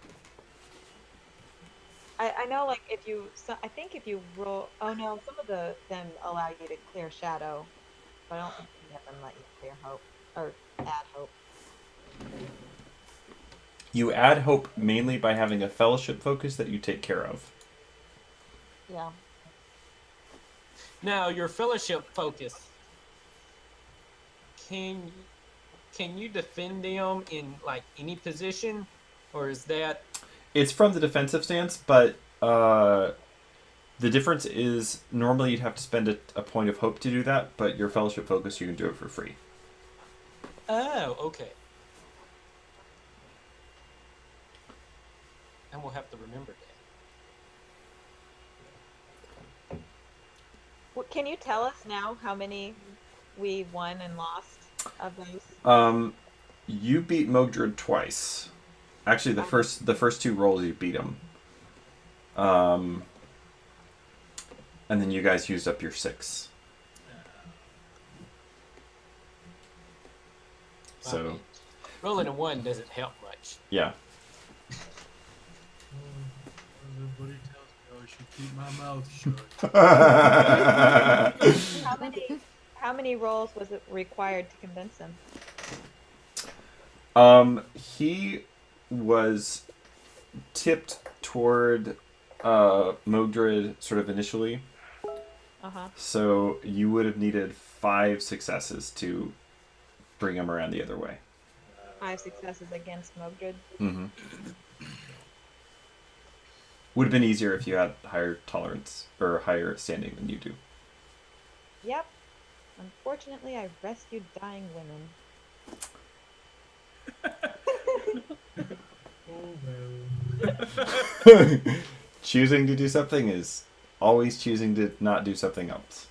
I know, like, I think if you roll, oh no, some of them allow you to clear shadow, but I don't think any of them let you clear hope, or add hope. You add hope mainly by having a fellowship focus that you take care of. Yeah. Now, your fellowship focus. Can you defend them in like any position, or is that? It's from the defensive stance, but the difference is normally you'd have to spend a point of hope to do that, but your fellowship focus, you can do it for free. Oh, okay. And we'll have to remember that. Well, can you tell us now how many we won and lost of those? You beat Mogdred twice. Actually, the first two rolls you beat him. And then you guys used up your 6. So, I mean, rolling a 1 doesn't help much. yeah. Everybody tells me I should keep my mouth shut. How many rolls was it required to convince him? He was tipped toward Mogdred sort of initially. Uh-huh. So you would have needed 5 successes to bring him around the other way. 5 successes against Mogdred. Mm-hmm. Would have been easier if you had higher tolerance or higher standing than you do. Yep. Unfortunately, I rescued dying women. Oh well. Choosing to do something is always choosing to not do something else.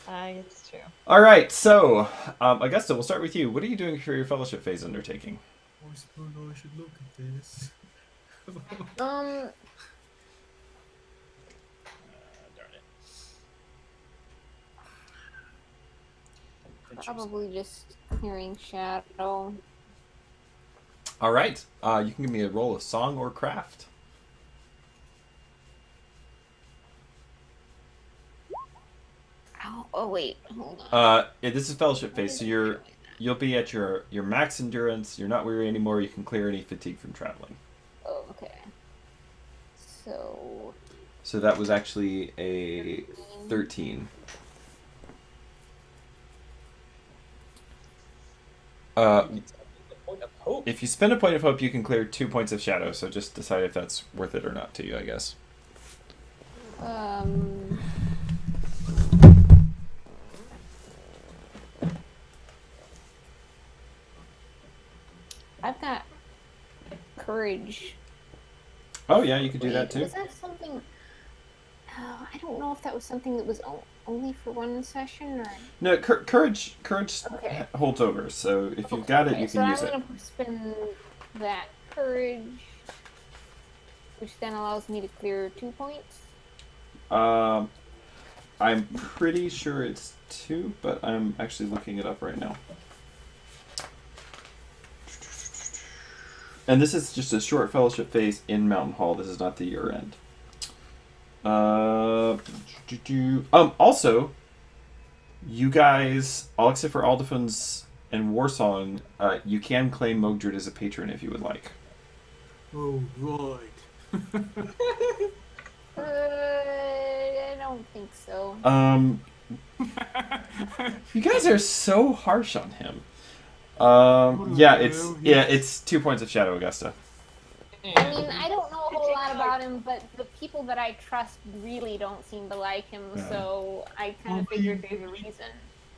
It's true. All right, so Augusta, we'll start with you. What are you doing for your fellowship phase undertaking? I suppose I should look at this. Darn it. Probably just clearing shadow. All right, you can give me a roll of song or craft. Oh wait, hold on. This is fellowship phase, so you'll be at your max endurance. You're not weary anymore. You can clear any fatigue from traveling. Oh, okay. So that was actually a 13. It's a point of hope. If you spend a point of hope, you can clear 2 points of shadow. So just decide if that's worth it or not to you, I guess. I've got courage. Oh yeah, you could do Wait, that too. Was that something? I don't know if that was something that was only for one session or. No, courage Okay. holds over. So if you've got it, you can use so it. I'm gonna spend that courage, which then allows me to clear 2 points. I'm pretty sure it's 2, but I'm actually looking it up right now. And this is just a short fellowship phase in Mountain Hall. This is not the year end. Also, you guys, all except for Aldefons and Warsong, you can claim Mogdred as a patron if you would like. Oh, right. I don't think so. You guys are so harsh on him. It's 2 points of Shadow Augusta. I mean, I don't know a whole lot about him, but the people that I trust really don't seem to like him, so I kind of figured there's a reason.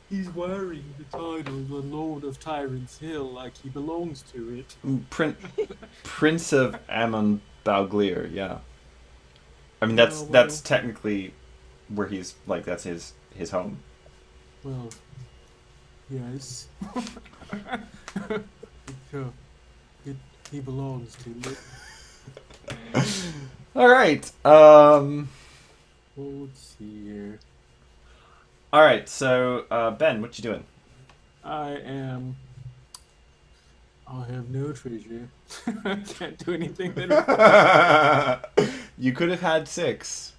He's wearing the title of the Lord of Tyrants Hill like he belongs to it. Prince of Ammon Balglir, yeah. I mean, that's technically where he's, like, that's his home. Well, yes. He belongs to it. Alright, Let's see here. Alright, so, Ben, what you doing? I have no treasure. I can't do anything that You could have had 6.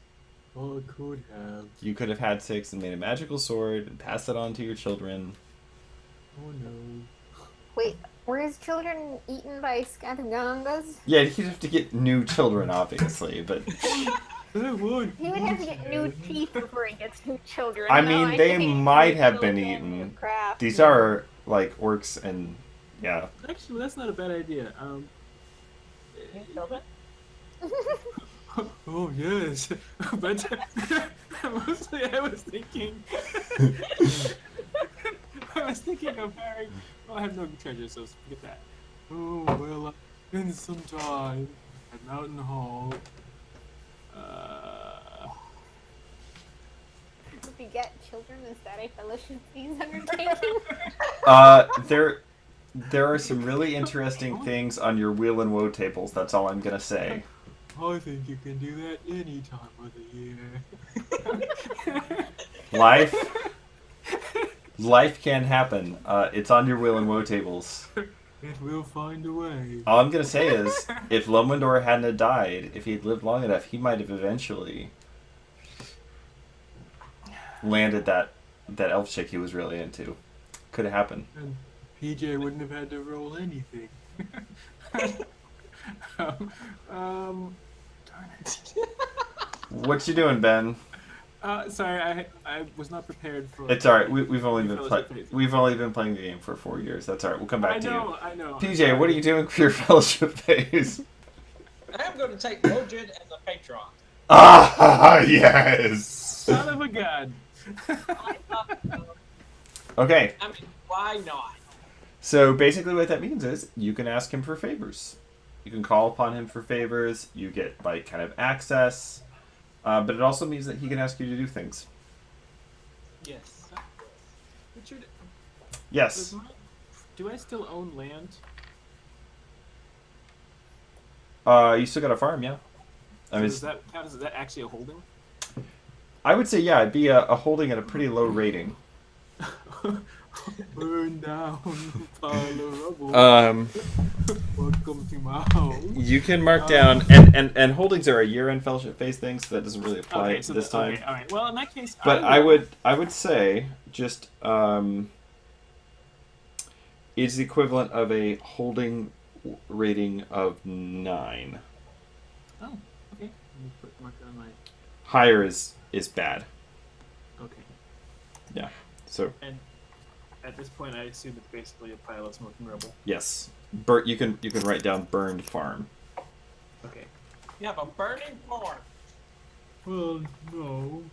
I could have. You could have had 6 and made a magical sword and passed it on to your children. Oh no. Wait, were his children eaten by Scatagangas? Yeah, he'd have to get new children, obviously, but... I would. He would have to get new teeth before he gets new children. I No, mean, they think- might have been Children, eaten. Craft. These are, like, orcs and... Yeah. Actually, that's not a bad idea. Children? Oh yes, but mostly I was thinking. Of hiring. Well, I have no treasure, so forget that. Oh well, I've been some time at Mountain Hall. If you get children, is that a fellowship fees undertaking? There are some really interesting things on your wheel and woe tables. That's all I'm gonna say. I think you can do that any time of the year. Life can happen. It's on your wheel and woe tables. It will find a way. All I'm gonna say is, if Lomondor hadn't have died, if he'd lived long enough, he might have eventually landed that elf chick he was really into. Could have happened. And PJ wouldn't have had to roll anything. Darn it. What you doing, Ben? Sorry, I was not prepared for. It's all right. We've only been Fellowship phase. we've only been playing the game for 4 years. That's all right. We'll come back to you. I know. PJ, what are you doing for your fellowship phase? I'm going to take Mildred as a patron. Ah, yes. Son of a gun. I thought so. Okay. I mean, why not? So basically, what that means is you can ask him for favors. You can call upon him for favors. You get like kind of access, but it also means that he can ask you to do things. Yes. Richard, Yes. do I still own land? You still got a farm, yeah. I mean, Does that count? Is that actually a holding? I would say yeah. It'd be a holding at a pretty low rating. Burn down, pile of rubble. Welcome to my home. You can mark down, and holdings are a year-end fellowship phase thing, so that doesn't really apply Okay, so this time. Okay, all right. Well, in that case, But I would say just it's the equivalent of a holding rating of 9. Oh, okay. Let me mark that on my. Higher is bad. Okay. Yeah. So And at this point, I assume it's basically a pile of smoking rubble. yes, you can write down burned farm. Okay. You have a burning farm. Well, no.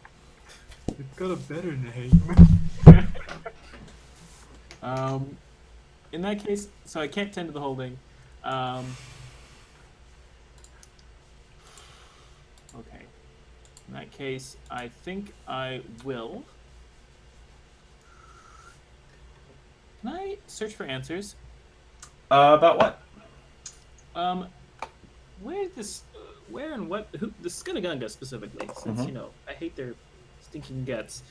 It's got a better name. In that case, so I can't tend to the holding. Okay. In that case, I think I will. Can I search for answers? About what? Where and what? Who? The Skinagunga specifically, since Mhm. you know I hate their stinking guts.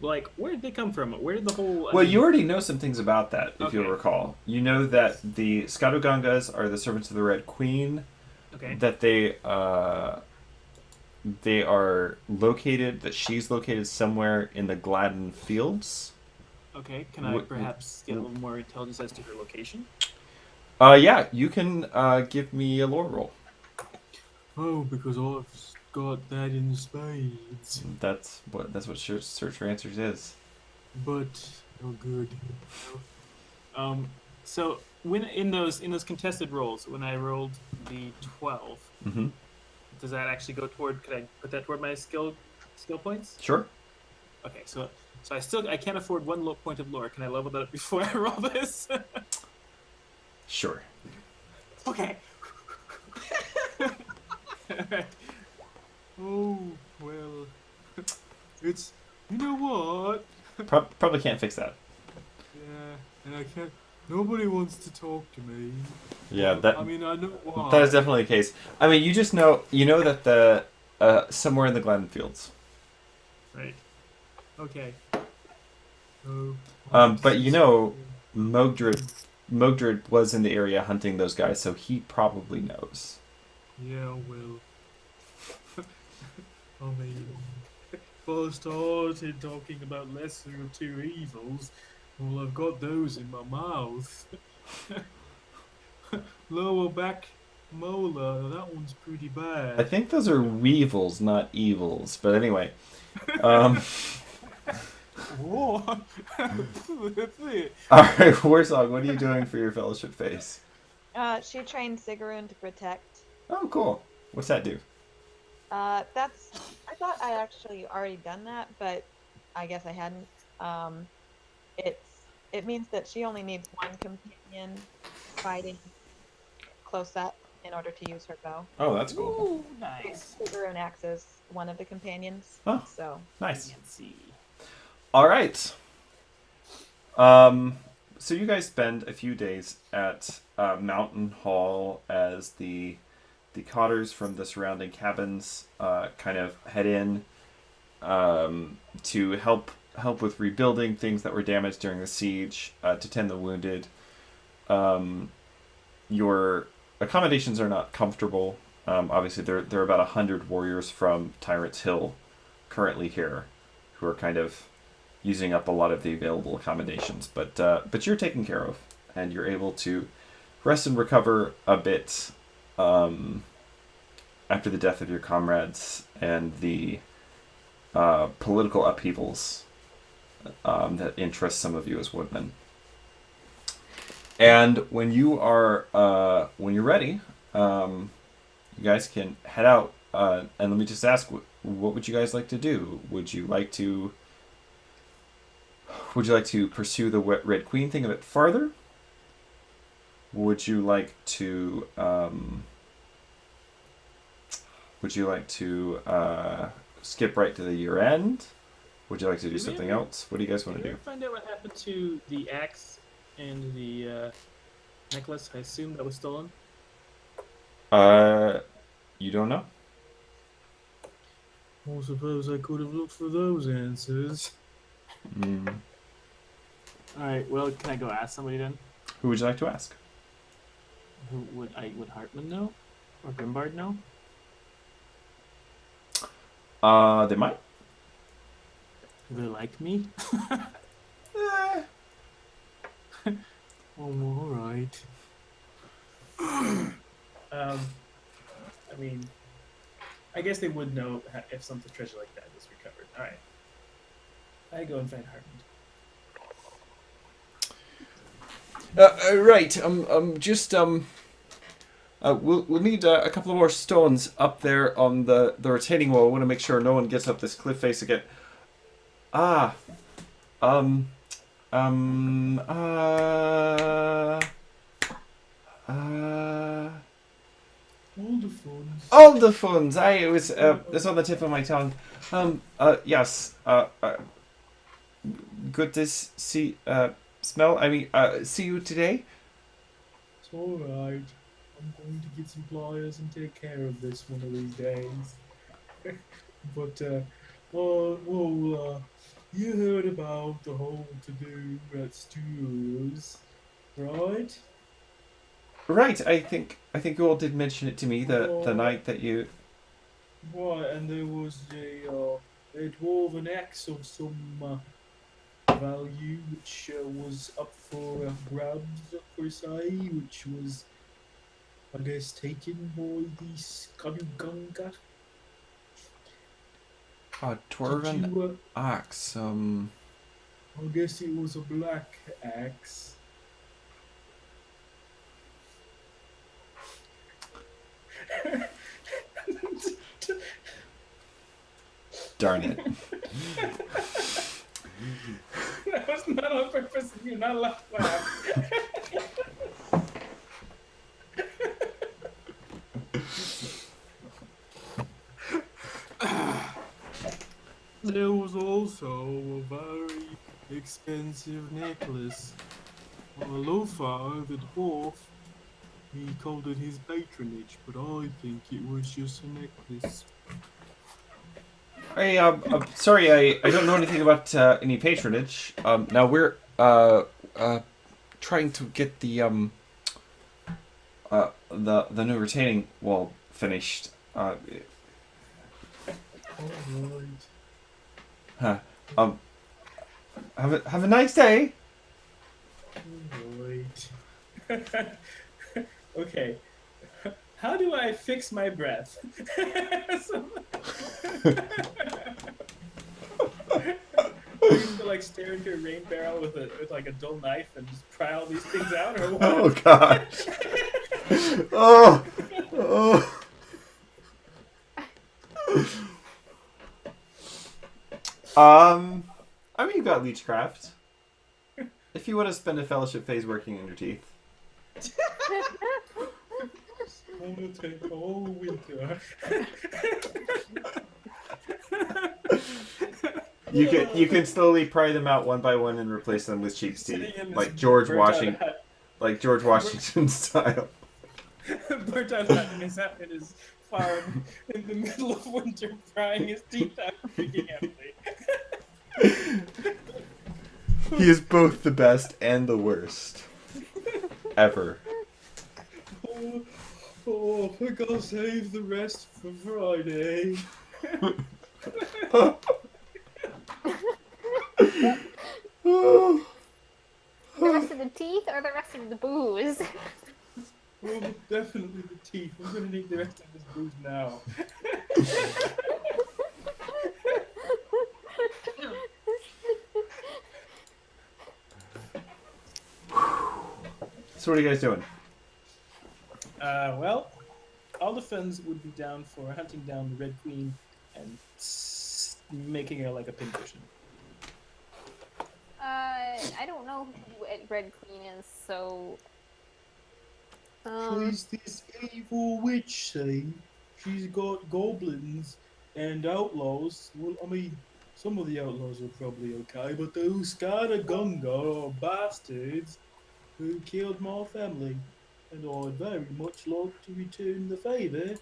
Like, where did they come from? Where did the whole? Well, you already know some things about that, if you'll Okay. recall. You know that the Skadugangas are the servants of the Red Queen. Okay. That they are located. That she's located somewhere in the Gladden Fields. Okay. Can I perhaps get a little more intelligence as to her location? Yeah, you can give me a lore roll. Oh, because I've got that in spades. That's what search for answers is. But oh, good. So when in those contested rolls, when I rolled the 12, Mm-hmm. does that actually go toward? Could I put that toward my skill points? Sure. Okay, so I can't afford one point of lore. Can I level that up before I roll this? Sure. Okay. Alright. Oh well. It's you know what? Probably can't fix that. Yeah, and I can't. Nobody wants to talk to me. Yeah, that. I mean, I know why. That is definitely the case. I mean, you know that the somewhere in the Gladden Fields. Right. Okay. Oh, But you know, Mogdred was in the area hunting those guys, so he probably knows. Yeah, well. I mean, if I started talking about lesser of two evils, well, I've got those in my mouth. Lower back molar, that one's pretty bad. I think those are weevils, not evils. But anyway, um, Whoa! That's it. all right, Warsong, what are you doing for your fellowship phase? She trained Sigrun to protect. Oh, cool. What's that do? I thought I actually already done that, but I guess I hadn't. It means that she only needs one companion fighting close up in order to use her bow. Oh, that's cool. Ooh, nice. Sigrun acts as one of the companions. Oh. So Nice. Fancy. All right. So you guys spend a few days at Mountain Hall as the cotters from the surrounding cabins kind of head in to help with rebuilding things that were damaged during the siege, to tend the wounded. Your accommodations are not comfortable. Obviously, there are about 100 warriors from Tyrant's Hill currently here, who are kind of using up a lot of the available accommodations. But you're taken care of, and you're able to rest and recover a bit after the death of your comrades and the political upheavals that interest some of you as woodmen. And when you're ready, you guys can head out. And let me just ask, what would you guys like to do? Would you like to pursue the Red Queen thing a bit farther? Would you like to skip right to the year end? Would you like to do something else? What do you guys want to Did you do? ever find out what happened to the axe and the necklace? I assume that was stolen. You don't know? I suppose I could have looked for those answers. Mm. All right. Well, can I go ask somebody then? Who would you like to ask? Who would Hartman know, or Grimbard know? They might. Do they like me? Oh, all right. I mean, I guess they would know if something treasure like that was recovered. All right. I go and find Hartman. Right. We'll need a couple of more stones up there on the retaining wall. I want to make sure no one gets up this cliff face again. All the funds. It was it's on the tip of my tongue. Yes. Good to see smell. I mean, see you today. It's all right. I'm going to get some pliers and take care of this one of these days. But well, you heard about the whole to-do at Stu's, right? Right. I think you all did mention it to me the Well, night that you. right, and there was a dwarven axe of some value which was up for grabs per se, which was I guess taken by the Skadugunga. Did Dwarven you? ox. I guess it was a black axe. Darn it. That was not on purpose. You're not allowed to laugh. There was also a very expensive necklace. Lothar, the dwarf, he called it his patronage, but I think it was just a necklace. I'm sorry, I don't know anything about any patronage. Now we're trying to get the new retaining wall finished. Alright. Huh. Have a nice day. Alright. Okay. How do I fix my breath? I used to like stare into a rain barrel with like a dull knife and just pry all these things out, or what? Oh gosh. Oh. Oh. I mean, you've got Leechcraft. If you want to spend a fellowship phase working in your teeth. I'm gonna take all winter. You can slowly pry them out one by one and replace them with sheep's Sitting teeth, in this like George burnt-out hut. Washington style. Burnt out hut in his farm in the middle of winter, prying his teeth out, freaking empty. He is both the best and the worst ever. I think I'll save the rest for Friday. Oh. The rest of the teeth or the rest of the booze? Well, definitely the teeth. I'm gonna need the rest of this booze now. So what are you guys doing? Well, all the funds would be down for hunting down the Red Queen and making her like a pincushion. I don't know who Red Queen is, so. She's this evil witch, see? She's got goblins and outlaws. Well, I mean, some of the outlaws are probably okay, but those Skadagunga are bastards who killed my family. And I'd very much like to return the favour,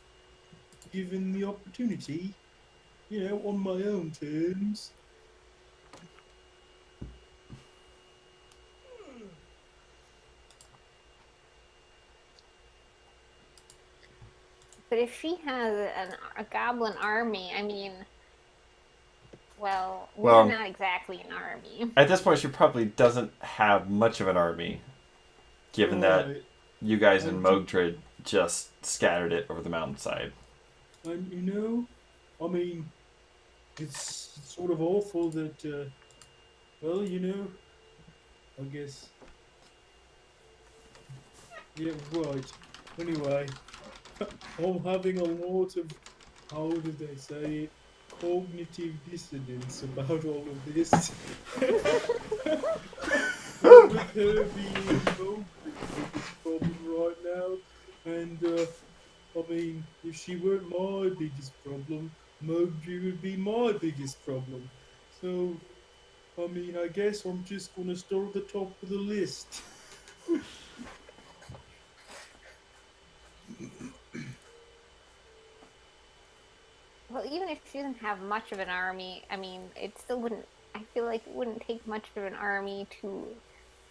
given the opportunity, you know, on my own terms. But if she has a goblin army, I mean, well, Well- we're not exactly an army. At this point, she probably doesn't have much of an army, given that Right. you guys in Mogdred just scattered it over the mountainside. And you know, I mean, it's sort of awful that, well, you know, I guess. Yeah, right. Anyway, I'm having a lot of, how do they say it, cognitive dissonance about all of this. With her being Mowgli's biggest problem right now, and I mean, if she weren't my biggest problem, Mowgli would be my biggest problem. So, I mean, I guess I'm just gonna start at the top of the list. Well, even if she doesn't have much of an army, I mean, it still wouldn't. I feel like it wouldn't take much of an army to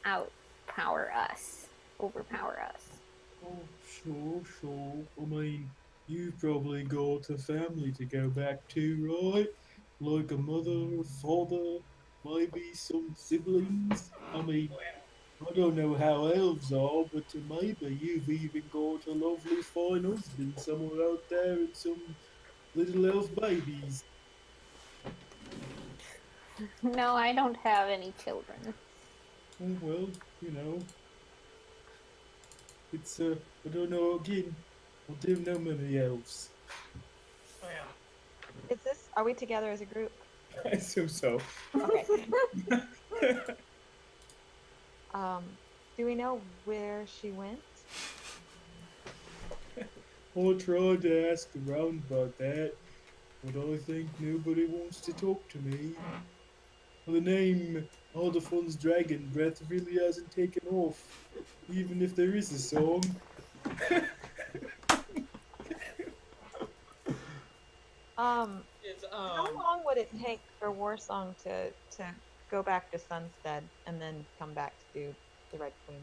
overpower us. Oh, sure. I mean, you've probably got a family to go back to, right? Like a mother, father, maybe some siblings. I mean, I don't know how elves are, but maybe you've even got a lovely fine husband somewhere out there and some little elf babies. No, I don't have any children. Oh, well, you know, it's, I don't know, again, I don't know many elves. Are we together as a group? I assume so. Okay. Do we know where she went? I tried to ask around about that, but I think nobody wants to talk to me. The name Alderfun's Dragon Breath really hasn't taken off, even if there is a song. Is How long would it take for Warsong to go back to Sunstead and then come back to do the Red Queen?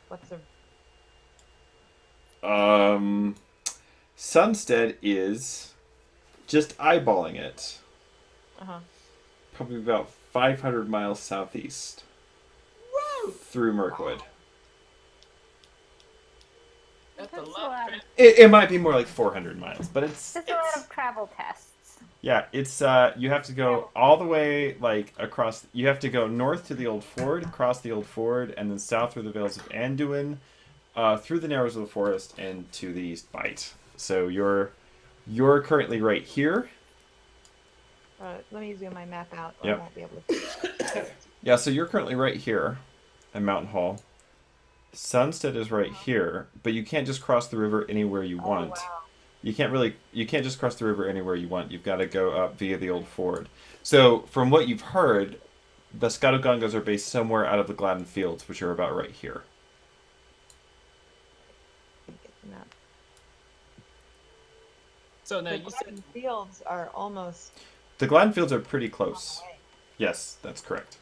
What's the Sunstead is just eyeballing it. Probably about 500 miles southeast. Through Mirkwood. That's a That's a lot. lot. It might be more like 400 miles, but it's That's a lot of travel tests. yeah, it's you have to go all the way like across. You have to go north to the old ford, cross the old ford, and then south through the Vales of Anduin, through the narrows of the forest, and to the east bight. So you're currently right here. Let me zoom my map out. Or Yep. I won't be able to see it. Yeah, so you're currently right here at Mountain Hall. Sunstead is right here, but you can't just cross the river anywhere you want. Wow. You can't just cross the river anywhere you want. You've got to go up via the old ford. So, from what you've heard, the Scatogangas are based somewhere out of the Gladden Fields, which are about right here. Get the map. So now The you said Gladden Fields are almost The Gladden Fields are pretty close. away. Yes, that's correct.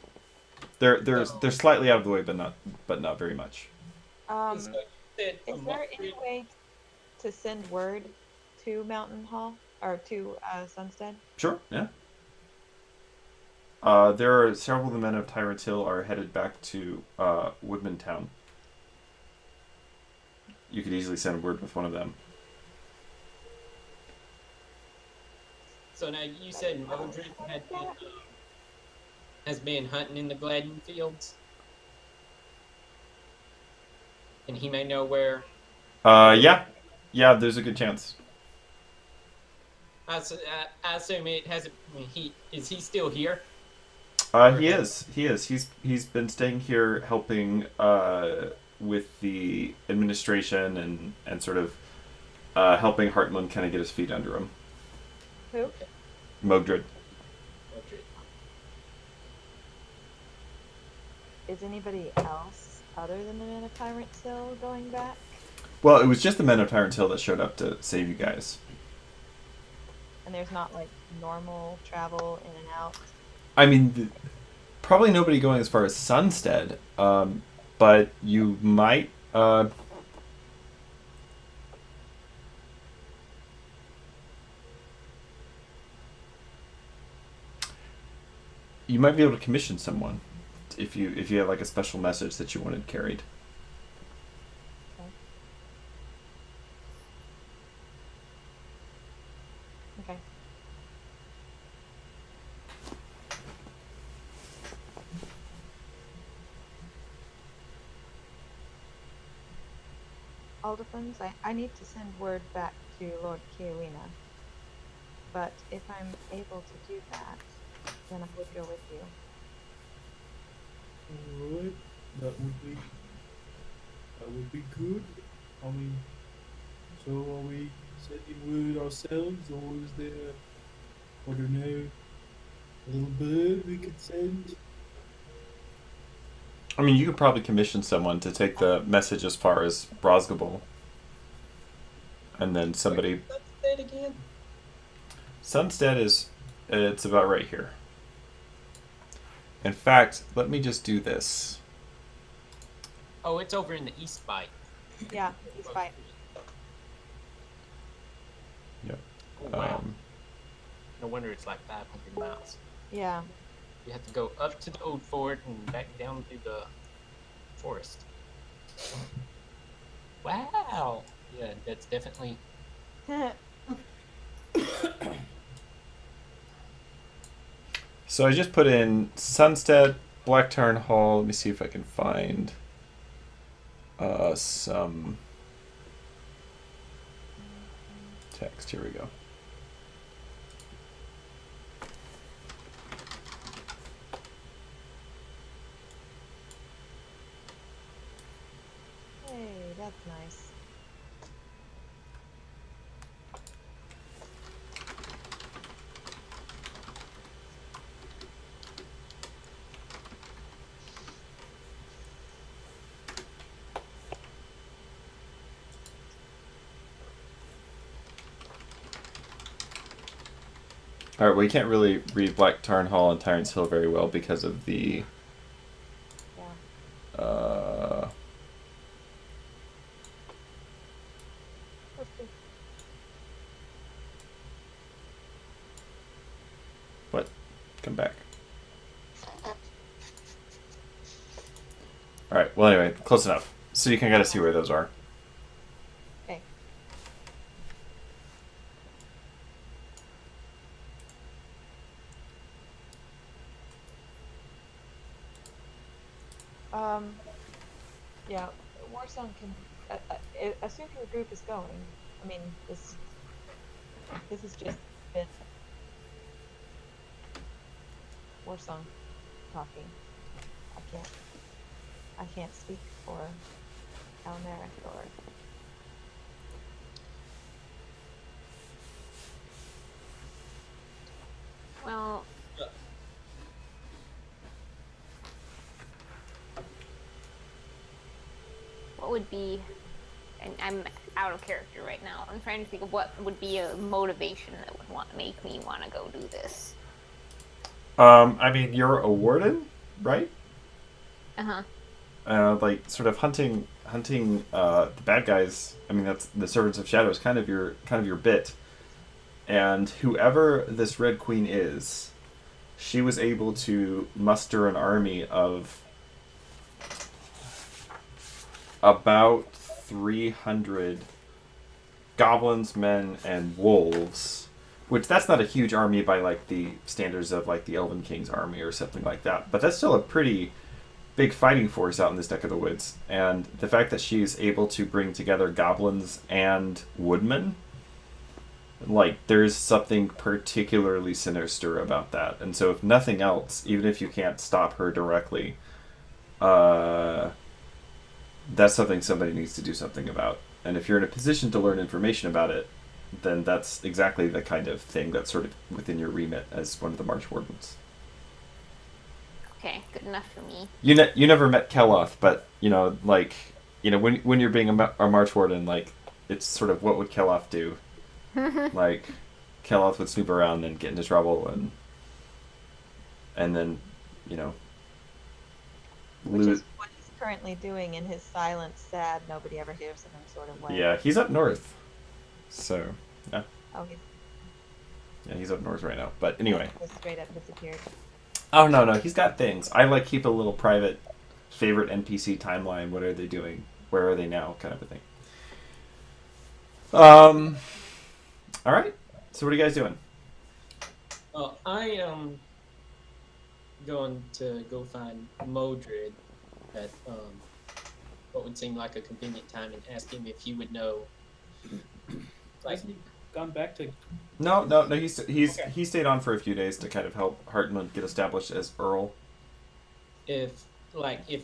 They're slightly out of the way, but not very much. so you said Is there any way to send word to Mountain Hall or to Sunstead? Sure, yeah. There are several of the men of Tyrant Hill are headed back to Woodman Town. You could easily send word with one of them. So now you said Modred has been hunting in the Gladden Fields, and he may know where. Yeah, there's a good chance. I assume it hasn't. I mean, is he still here? He is. He's been staying here helping with the administration and sort of helping Hartman kind of get his feet under him. Who? Modred. Modred. Is anybody else other than the Men of Tyrant Hill going back? Well, it was just the men of Tyrant Hill that showed up to save you guys. And there's not like normal travel in and out? I mean, probably nobody going as far as Sunstead, but you might. You might be able to commission someone if you had like a special message that you wanted carried. Okay. Alderfans, I need to send word back to Lord Kiowina. But if I'm able to do that, then I would go with you. Alright, that would be good. I mean, so are we sending word ourselves, or is there, I don't know, a little bird we could send? I mean, you could probably commission someone to take the message as far as Brosgable. And then somebody... What's that again? Sunstead is... It's about right here. In fact, let me just do this. Oh, it's over in the east bite. Yeah, he's fine. Yep. Oh, wow. No wonder it's like 500 miles. Yeah. You have to go up to the old fort and back down through the forest. Wow. Yeah, that's definitely... So I just put in Sunstead, Blacktarn Hall. Let me see if I can find some text. Here we go. Hey, that's nice. All right, well, you can't really read Blacktarn Hall and Tyrant's Hill very well because of the Yeah. Okay. What? Come back. All right. Well, anyway, close enough. So you can kind of see where those are. Okay. Yeah, Warsong can. Assume your group is going. I mean, this is just been Warsong talking. I can't speak for Almeric or. Well, what would be, and I'm out of character right now. I'm trying to think of what would be a motivation that would make me want to go do this. I mean, you're a warden, right? Uh-huh. Like sort of hunting the bad guys. I mean, that's the Servants of Shadow is kind of your bit. And whoever this Red Queen is, she was able to muster an army of about 300 goblins, men, and wolves. Which, that's not a huge army by like the standards of like the Elven King's army or something like that. But that's still a pretty big fighting force out in this neck of the woods. And the fact that she's able to bring together goblins and woodmen, like, there's something particularly sinister about that. And so if nothing else, even if you can't stop her directly, that's something somebody needs to do something about. And if you're in a position to learn information about it, then that's exactly the kind of thing that's sort of within your remit as one of the March Wardens. Okay, good enough for me. You never met Keloth, but, when you're being a March Warden, like, it's sort of what would Keloth do? Like, Keloth would snoop around and get into trouble, and then, Which is what he's currently doing in his silent, sad, nobody ever hears of him sort of way. Yeah, he's up north. So, yeah. Oh, He's up north right now. But anyway. He straight up disappeared. Oh, no, he's got things. I, keep a little private favorite NPC timeline. What are they doing? Where are they now? Kind of a thing. All right. So what are you guys doing? I am going to go find Modred at what would seem like a convenient time and ask him if he would know. Like, Hasn't he gone back to? No. He stayed on for a few days to kind of help Hartman get established as Earl. if he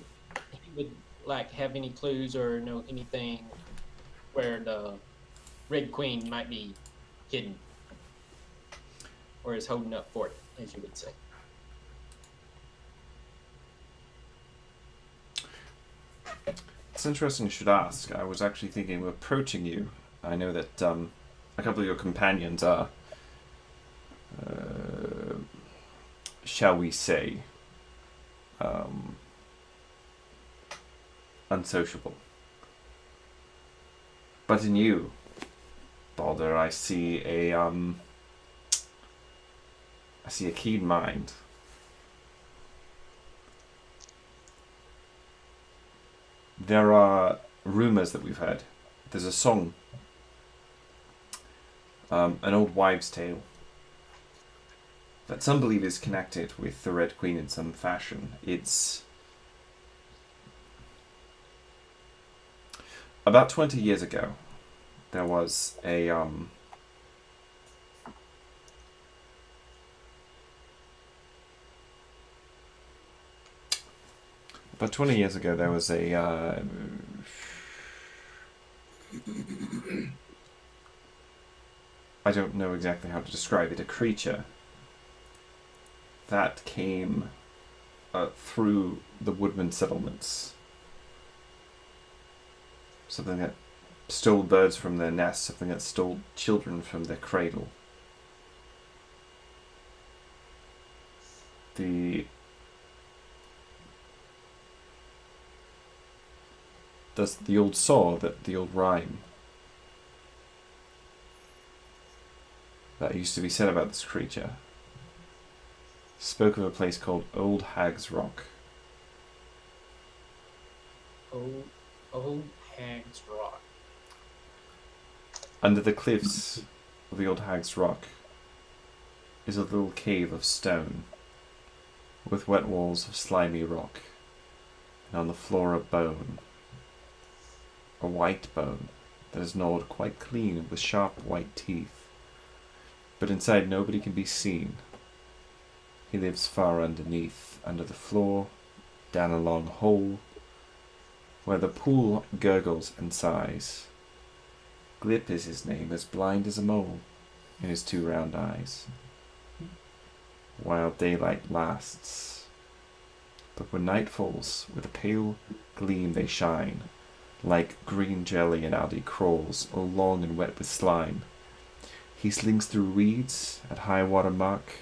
would have any clues or know anything where the Red Queen might be hidden or is holding up fort, as you would say. It's interesting you should ask. I was actually thinking of approaching you I know that a couple of your companions are, shall we say, unsociable. But in you, Balder, I see a keen mind. There are rumors that we've heard. There's a song, an old wives' tale, that some believe is connected with the Red Queen in some fashion. It's about 20 years ago. There was a about 20 years ago there was a I don't know exactly how to describe it, a creature that came through the woodman settlements. Something that stole birds from their nests, something that stole children from their cradle. The old saw, the old rhyme that used to be said about this creature spoke of a place called Old Hag's Rock. Old Hag's Rock. Under the cliffs of the Old Hag's Rock is a little cave of stone with wet walls of slimy rock, and on the floor a bone, a white bone that is gnawed quite clean with sharp white teeth, but inside nobody can be seen. He lives far underneath, under the floor, down a long hole, where the pool gurgles and sighs. Glip is his name, as blind as a mole in his two round eyes, while daylight lasts. But when night falls, with a pale gleam they shine, like green jelly in algae crawls, all long and wet with slime. He slings through reeds at high water mark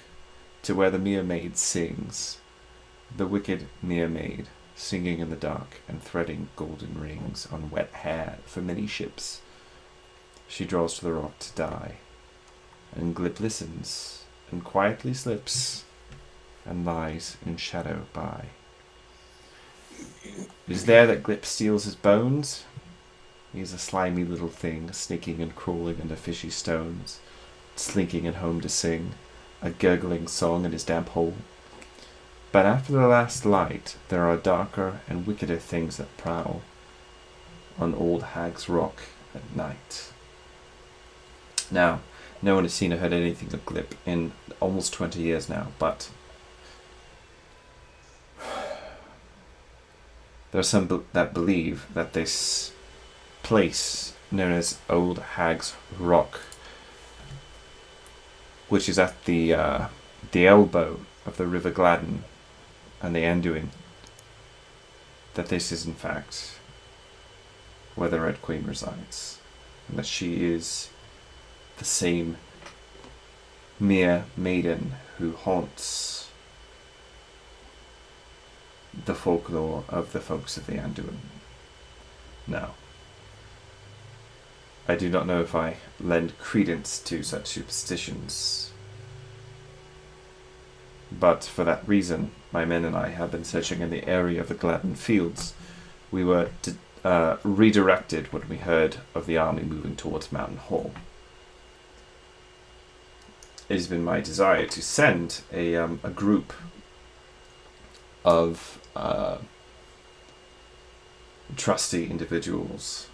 to where the mermaid sings, the wicked mermaid, singing in the dark and threading golden rings on wet hair for many ships. She draws to the rock to die, and Glip listens and quietly slips and lies in shadow by. It is there that Glip steals his bones. He is a slimy little thing, sneaking and crawling under fishy stones, slinking at home to sing a gurgling song in his damp hole. But after the last light, there are darker and wickeder things that prowl on Old Hag's Rock at night. Now, no one has seen or heard anything of Glip in almost 20 years now, but there are some that believe that this place, known as Old Hag's Rock, which is at the elbow of the River Gladden and the Anduin, that this is in fact where the Red Queen resides, and that she is the same mere maiden who haunts the folklore of the folks of the Anduin. Now, I do not know if I lend credence to such superstitions, but for that reason, my men and I have been searching in the area of the Gladden Fields. We were redirected when we heard of the army moving towards Mountain Hall. It has been my desire to send a group of trusty individuals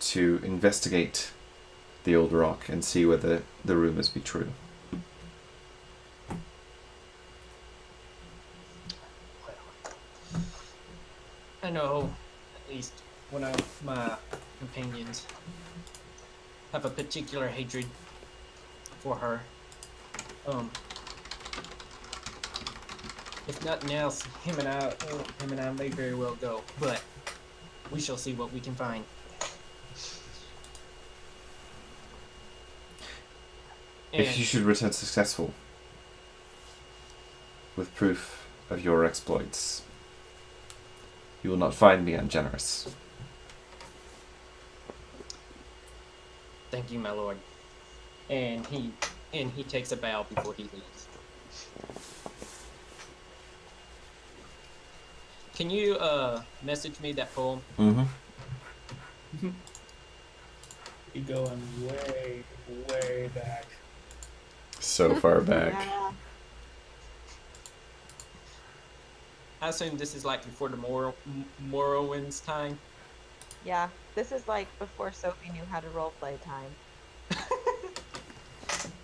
to investigate the old rock and see whether the rumors be true. I know at least one of my companions have a particular hatred for her. If nothing else, him and I may very well go, but we shall see what we can find. If you should return successful with proof of your exploits, you will not find me ungenerous. Thank you, my lord. And he takes a bow before he leaves. Can you message me that poem? Mm-hmm. You going way, way back. So far back. Yeah. I assume this is like before the Morrowind's time. Yeah. This is like before Sophie knew how to roleplay time.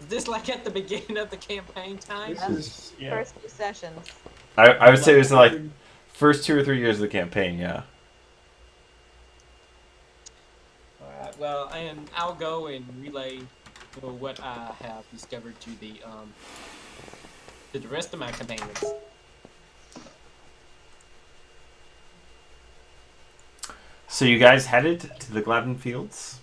Is this like at the beginning of the campaign time? This is First few sessions. I would say it was like first 2 or 3 years of the campaign, yeah. Alright, well, and I'll go and relay what I have discovered to the rest of my companions. So you guys headed to the Gladden Fields?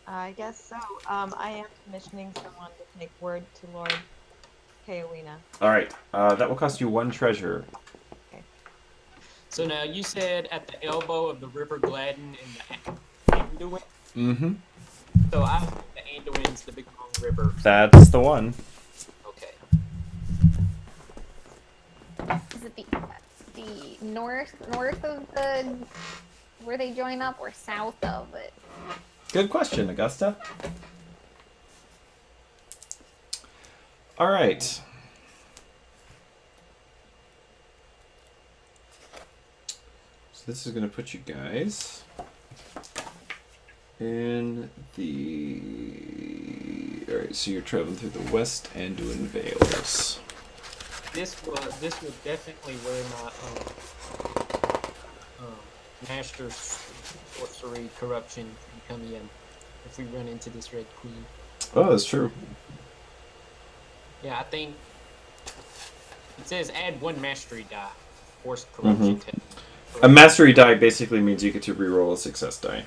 I guess so. I am commissioning someone to take word to Lord Kaowina. Alright, that will cost you 1 treasure. So now you said at the elbow of the River Gladden in the Anduin. Mm-hmm. So I think the Anduin's the big long river. That's the one. Okay. Is it the north of the where they join up, or south of it? Good question, Augusta. Alright. So this is going to put you guys in the... Alright, so you're traveling through the West Anduin Vales. This was definitely where my master's sorcery corruption can come in if we run into this Red Queen. Oh, that's true. Yeah, I think it says add 1 mastery die. Force corruption test. A mastery die basically means you get to reroll a success die.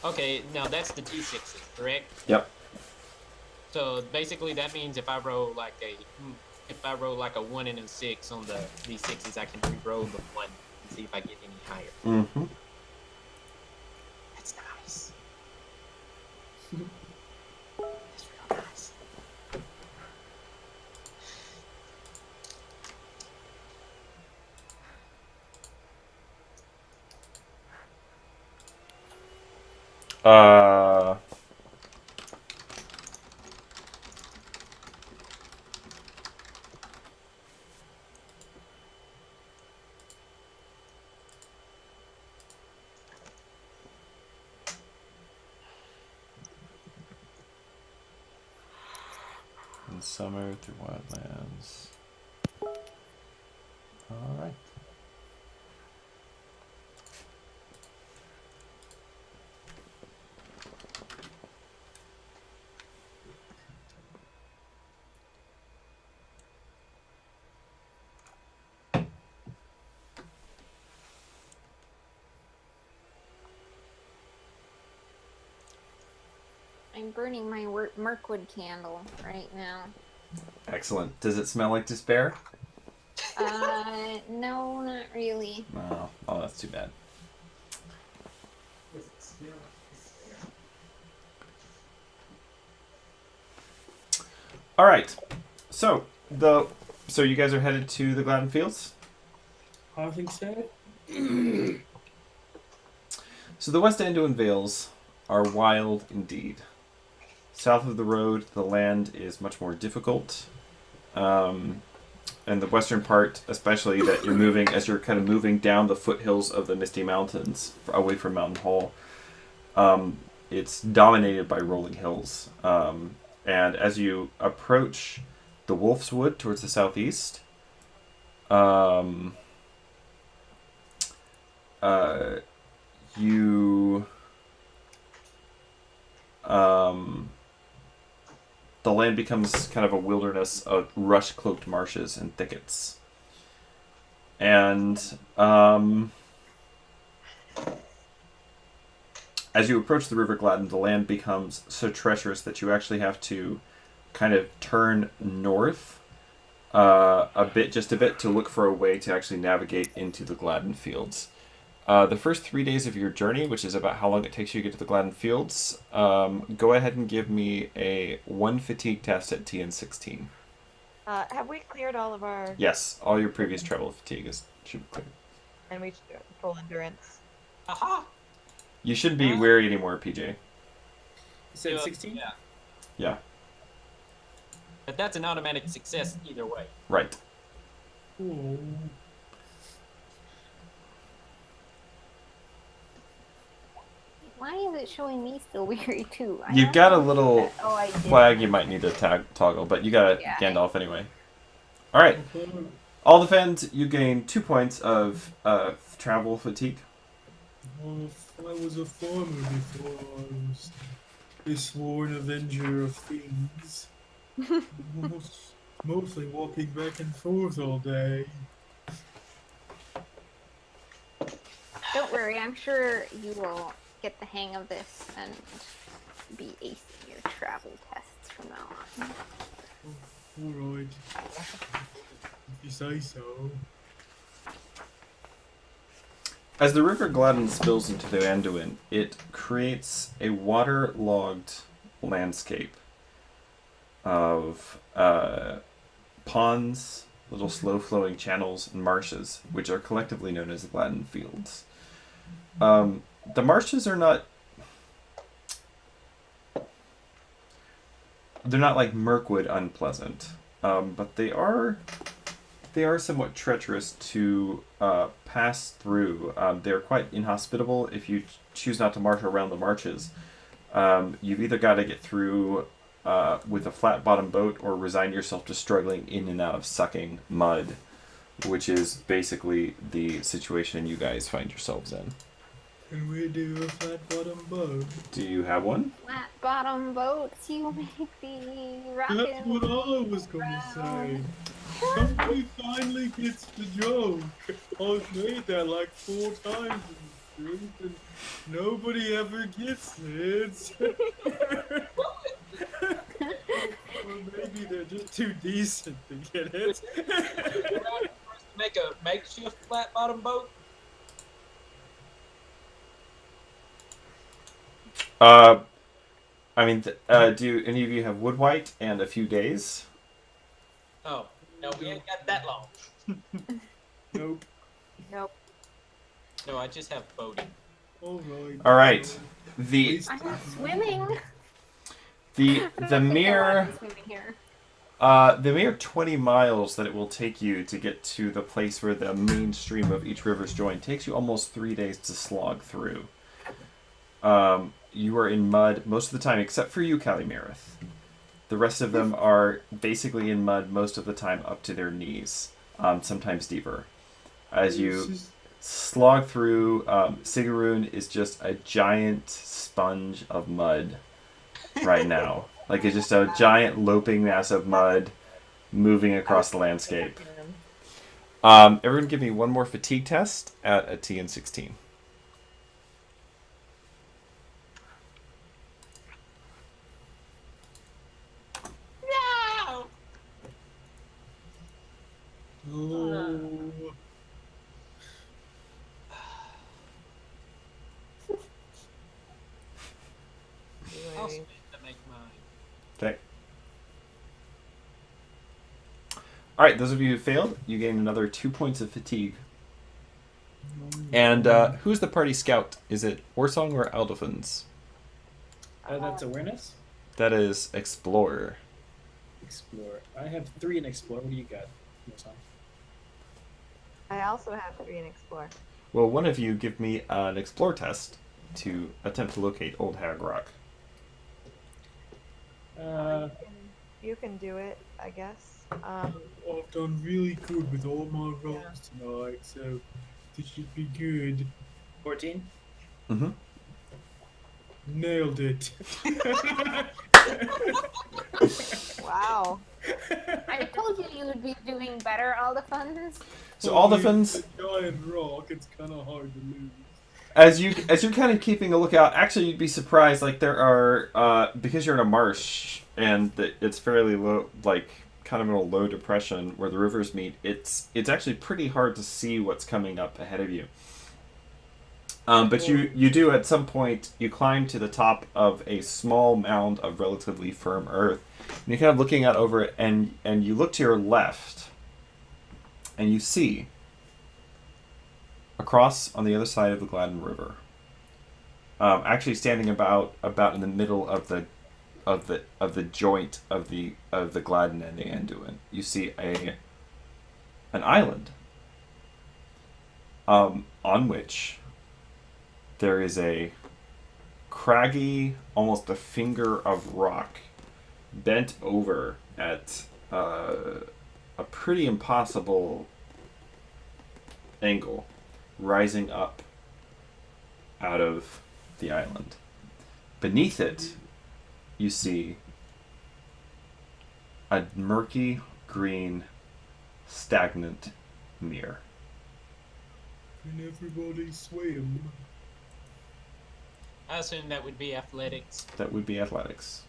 Okay, now that's the D6s, correct? Yep. So basically that means if I roll like a 1 and a 6 on the D6s, I can re-roll the 1 and see if I get any higher. Mm-hmm. That's nice. That's real nice. In summer through wildlands. Alright. I'm burning my Mirkwood candle right now. Excellent. Does it smell like despair? No, not really. No. Oh, that's too bad. All right. So you guys are headed to the Gladden Fields. I think so. So the West Anduin Vales are wild indeed. South of the road, the land is much more difficult. And the western part, especially, that you're moving as you're kind of moving down the foothills of the Misty Mountains away from Mountain Hall. It's dominated by rolling hills. And as you approach the Wolf's Wood towards the southeast, the land becomes kind of a wilderness of rush-cloaked marshes and thickets. And as you approach the River Gladden, the land becomes so treacherous that you actually have to kind of turn north just a bit to look for a way to actually navigate into the Gladden Fields. The first 3 days of your journey, which is about how long it takes you to get to the Gladden Fields, go ahead and give me a 1 fatigue test at TN16. Have we cleared all of our... Yes, all your previous travel fatigue should be cleared. And we should full endurance. Aha! You shouldn't be weary anymore, PJ. You said 16? Yeah. Yeah, But that's an automatic success either way. right. Oh. Why is it showing me still weary too? I You've don't got a know little that- Oh, I did. flag you might need to toggle, but you got Yeah. Gandalf anyway. Alright, all defend, you gain 2 points of travel fatigue. Well, if I was a farmer before I was a sworn avenger of things. Mostly walking back and forth all day. Don't worry, I'm sure you will get the hang of this and be acing your travel tests from now on. Alright. If you say so. As the River Gladden spills into the Anduin, it creates a waterlogged landscape of ponds, little slow-flowing channels, and marshes, which are collectively known as the Gladden Fields. The marshes are not... They're not like Mirkwood unpleasant, but they are somewhat treacherous to pass through. They're quite inhospitable if you choose not to march around the marshes. You've either got to get through with a flat-bottom boat or resign yourself to struggling in and out of sucking mud, which is basically the situation you guys find yourselves in. Can we do a flat bottom boat? Do you have one? Flat bottom boats, you make the That's rockin' what I was gonna say. Somebody finally gets the joke. I've made that like 4 times in this group and nobody ever gets it. Or maybe they're just too decent to get it. Make a makeshift flat bottom boat. Do any of you have wood white and a few days? Oh, no, we ain't got that long. Nope. Nope. No, I just have boating. Alright. All right. The I'm not swimming. the mere Swimming here. the mere 20 miles that it will take you to get to the place where the main stream of each river's join takes you almost 3 days to slog through. You are in mud most of the time, except for you, Calimerith. The rest of them are basically in mud most of the time up to their knees, sometimes deeper. As you slog through, Sigaroon is just a giant sponge of mud right now. Like, it's just a giant loping mass of mud moving across the landscape. Everyone give me one more fatigue test at a TN16. No! Oh. I'll spend to make mine. Okay. Alright, those of you who failed, you gain another 2 points of fatigue. And who's the party scout? Is it Warsong or Aldefins? That's awareness? That is Explorer. Explore. I have 3 in Explore. What do you got? Mosan? I also have 3 in Explore. Well, one of you give me an Explore test to attempt to locate Old Hag Rock. You can do it, I guess. I've done really good with all my rolls tonight, so this should be good. 14? Mm-hmm. Nailed it. Wow. I told you you would be doing better, all the funds. So Aldefins, A giant rock, it's kind of hard to lose. As you're kind of keeping a lookout, actually you'd be surprised. Like there are because you're in a marsh and it's fairly low, like kind of in a low depression where the rivers meet. It's actually pretty hard to see what's coming up ahead of you. But you do at some point you climb to the top of a small mound of relatively firm earth. And you're kind of looking out over it, and you look to your left, and you see across on the other side of the Gladden River, actually standing about in the middle of the joint of the Gladden and the Anduin, you see an island, on which there is a craggy, almost a finger of rock, bent over at a pretty impossible angle, rising up out of the island. Beneath it, you see a murky green, stagnant mere. Can everybody swim? I assume that would be athletics. That would be athletics.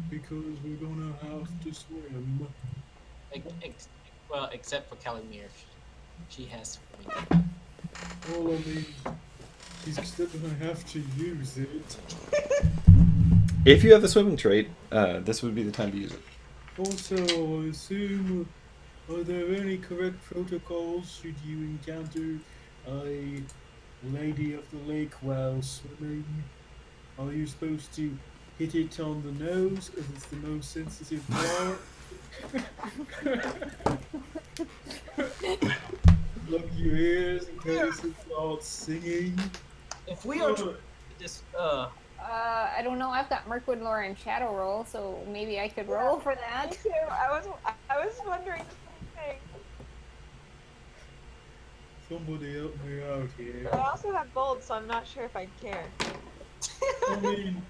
Because we're gonna have to swim. Well, except for Calimere. She has swimming. Well, I mean, she's still gonna have to use it. If you have the swimming trait, this would be the time to use it. Also, I assume, are there any correct protocols should you encounter a lady of the lake while swimming? Are you supposed to hit it on the nose because it's the most sensitive part? Plug your ears in case it starts singing? If we are to this, I don't know. I've got Mirkwood lore and Shadow roll, so maybe I could roll for that. Me too. I was wondering the same thing. Somebody help me out here. But I also have bold, so I'm not sure if I'd care. I mean,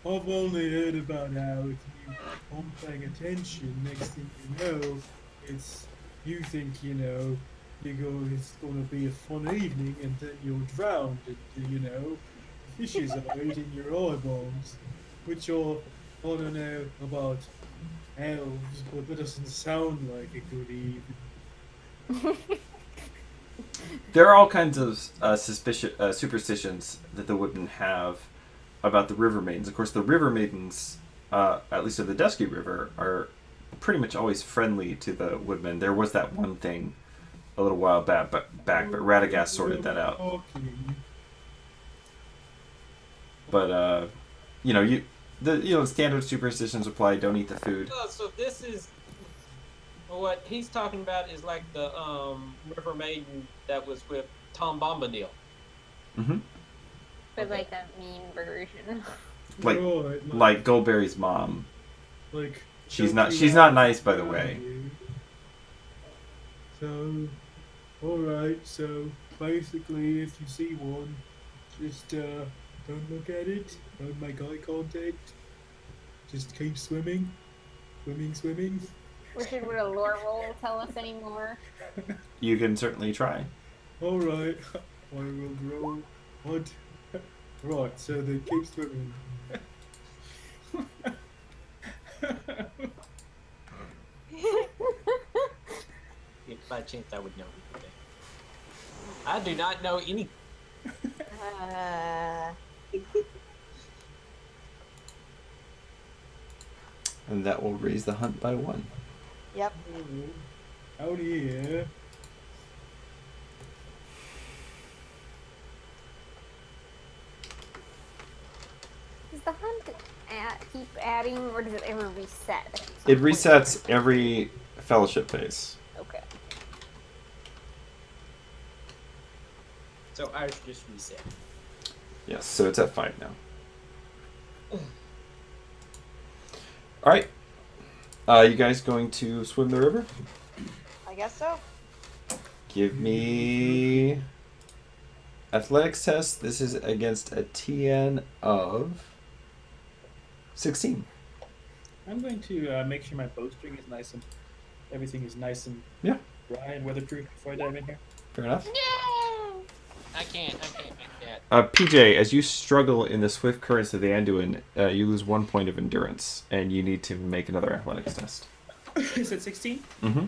I've only heard about how if you aren't paying attention, next thing you know, you think, it's gonna be a fun evening, and then you're drowned, and, fishes are eating your eyeballs, which are, I don't know about elves, but that doesn't sound like a good evening. There are all kinds of superstitions that the woodmen have about the river maidens. Of course, the river maidens, at least of the Dusky River, are pretty much always friendly to the woodmen. There was that one thing a little while back, but Radagast sorted that out. But standard superstitions apply. Don't eat the food. oh, so this is what he's talking about is like the River Maiden that was with Tom Bombadil. Mm-hmm. But like a mean version. Like Goldberry's mom. Like She's not nice, by the way. So, alright, so basically if you see one, just don't look at it, don't make eye contact, just keep swimming. Swimming. Richard, would a lore roll tell us any more? You can certainly try. Alright, I will roll. What? Right, so they keep swimming. If by chance I would know anything. I do not know any. And that will raise the hunt by 1. Yep. Out here. Does the hunt keep adding, or does it ever reset? at some It point? resets every fellowship phase. Okay. So ours just reset. Yes, so it's at 5 now. Alright. You guys going to swim the river? I guess so. Give me athletics test. This is against a TN of 16. I'm going to make sure my bowstring is nice and everything is nice and Yeah. dry and weatherproof before I dive in here. Fair enough. I can't make that. PJ, as you struggle in the swift currents of the Anduin, you lose 1 point of endurance, and you need to make another athletics test. Is it 16? Mm-hmm.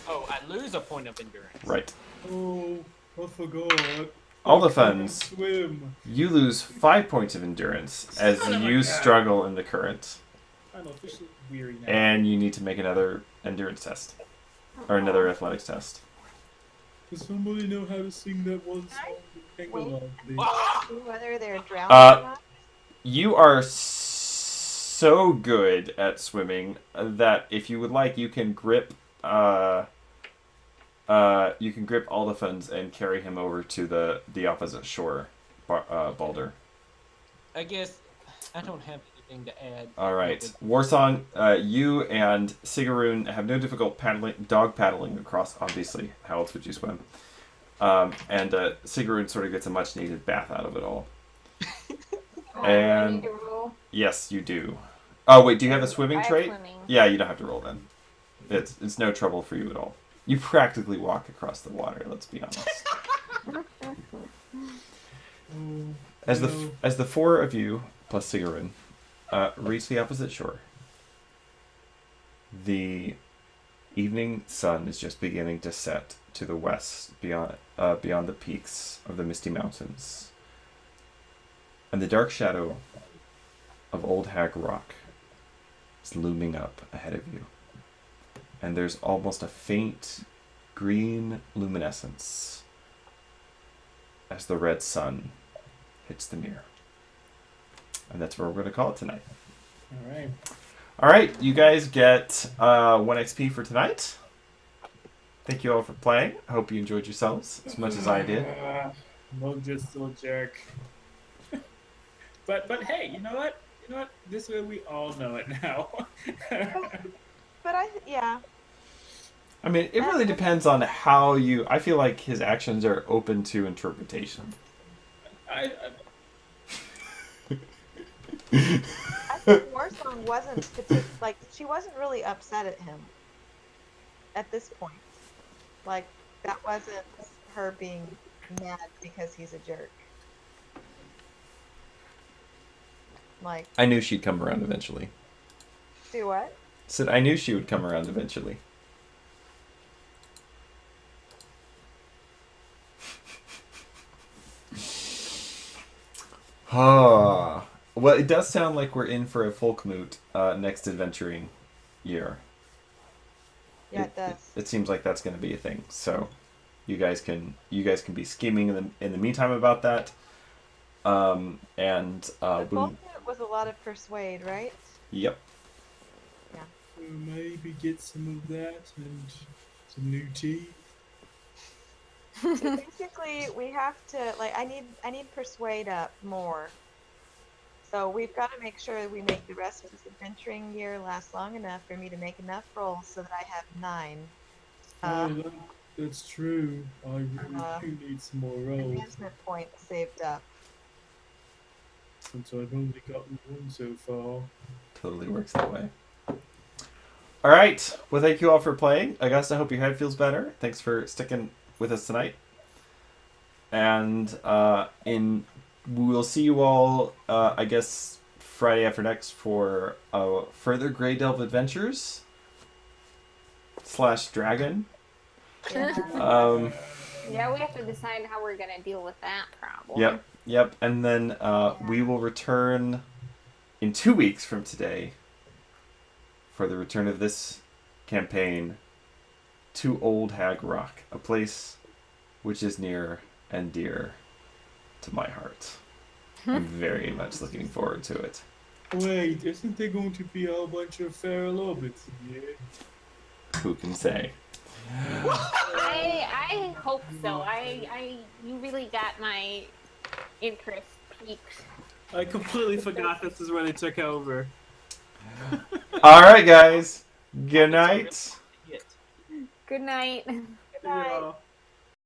Oh, I lose a point of endurance. Right. Oh, I forgot. All the I can't funds. swim. You lose 5 points of endurance as Son of a you gun. struggle in the current, I'm officially weary now. and you need to make another endurance test, or another athletics test. Does somebody know how to sing that one song? Hang Wait. along, please. See whether they're drowning Uh, or not. You are so good at swimming that if you would like, you can grip Aldefons and carry him over to the opposite shore, Balder. I guess I don't have anything to add. All right, Warsong, you and Sigaroon have no difficult dog paddling across. Obviously, how else would you swim? And Sigaroon sort of gets a much needed bath out of it all. Oh, I And- need to roll. Yes, you do. Oh wait, do you have a swimming I have trait? swimming. Yeah, you don't have to roll then. It's no trouble for you at all. You practically walk across the water. Let's be honest. Oh, As no. the four of you plus Sigarin reach the opposite shore, the evening sun is just beginning to set to the west beyond the peaks of the Misty Mountains, and the dark shadow of Old Hag Rock is looming up ahead of you. And there's almost a faint green luminescence as the red sun hits the mirror. And that's where we're going to call it tonight. All right. All right, you guys get 1 XP for tonight. Thank you all for playing. I hope you enjoyed yourselves as much as I did. Mojo's still a jerk. but hey, you know what? This way we all know it now. But yeah. I mean, it really depends on how you... I feel like his actions are open to interpretation. I I think Warsong wasn't like she wasn't really upset at him at this point. Like that wasn't her being mad because he's a jerk. Like I knew she'd come around eventually. do what? Said I knew she would come around eventually. Ah. Well, it does sound like we're in for a Folkmoot next adventuring year. Yeah, it does. It seems like that's going to be a thing. So, you guys can be scheming in the meantime about that. The We, Vulcan was a lot of persuade, right? yep. Maybe get some of that and some new teeth. So basically, we have to like I need persuade up more. So we've got to make sure that we make the rest of this adventuring year last long enough for me to make enough rolls so that I have 9. That's true. I really do need some more rolls, Advancement points saved up. since I've only gotten 1 so far. Totally works that way. All right. Well, thank you all for playing. Augusta, I hope your head feels better. Thanks for sticking with us tonight. And we'll see you all, I guess, Friday after next for further Grey Delve Adventures / Dragon. Yeah, we have to decide how we're gonna deal with that problem. Yep. And then we will return in 2 weeks from today for the return of this campaign to Old Hag Rock, a place which is near and dear to my heart. I'm very much looking forward to it. Wait, isn't there going to be a whole bunch of feral orbits in here? Who can say? I hope so. You really got my interest peaked. I completely forgot this is when it took over. All right, guys. Good night. Hit. Good night. Good night. Yeah.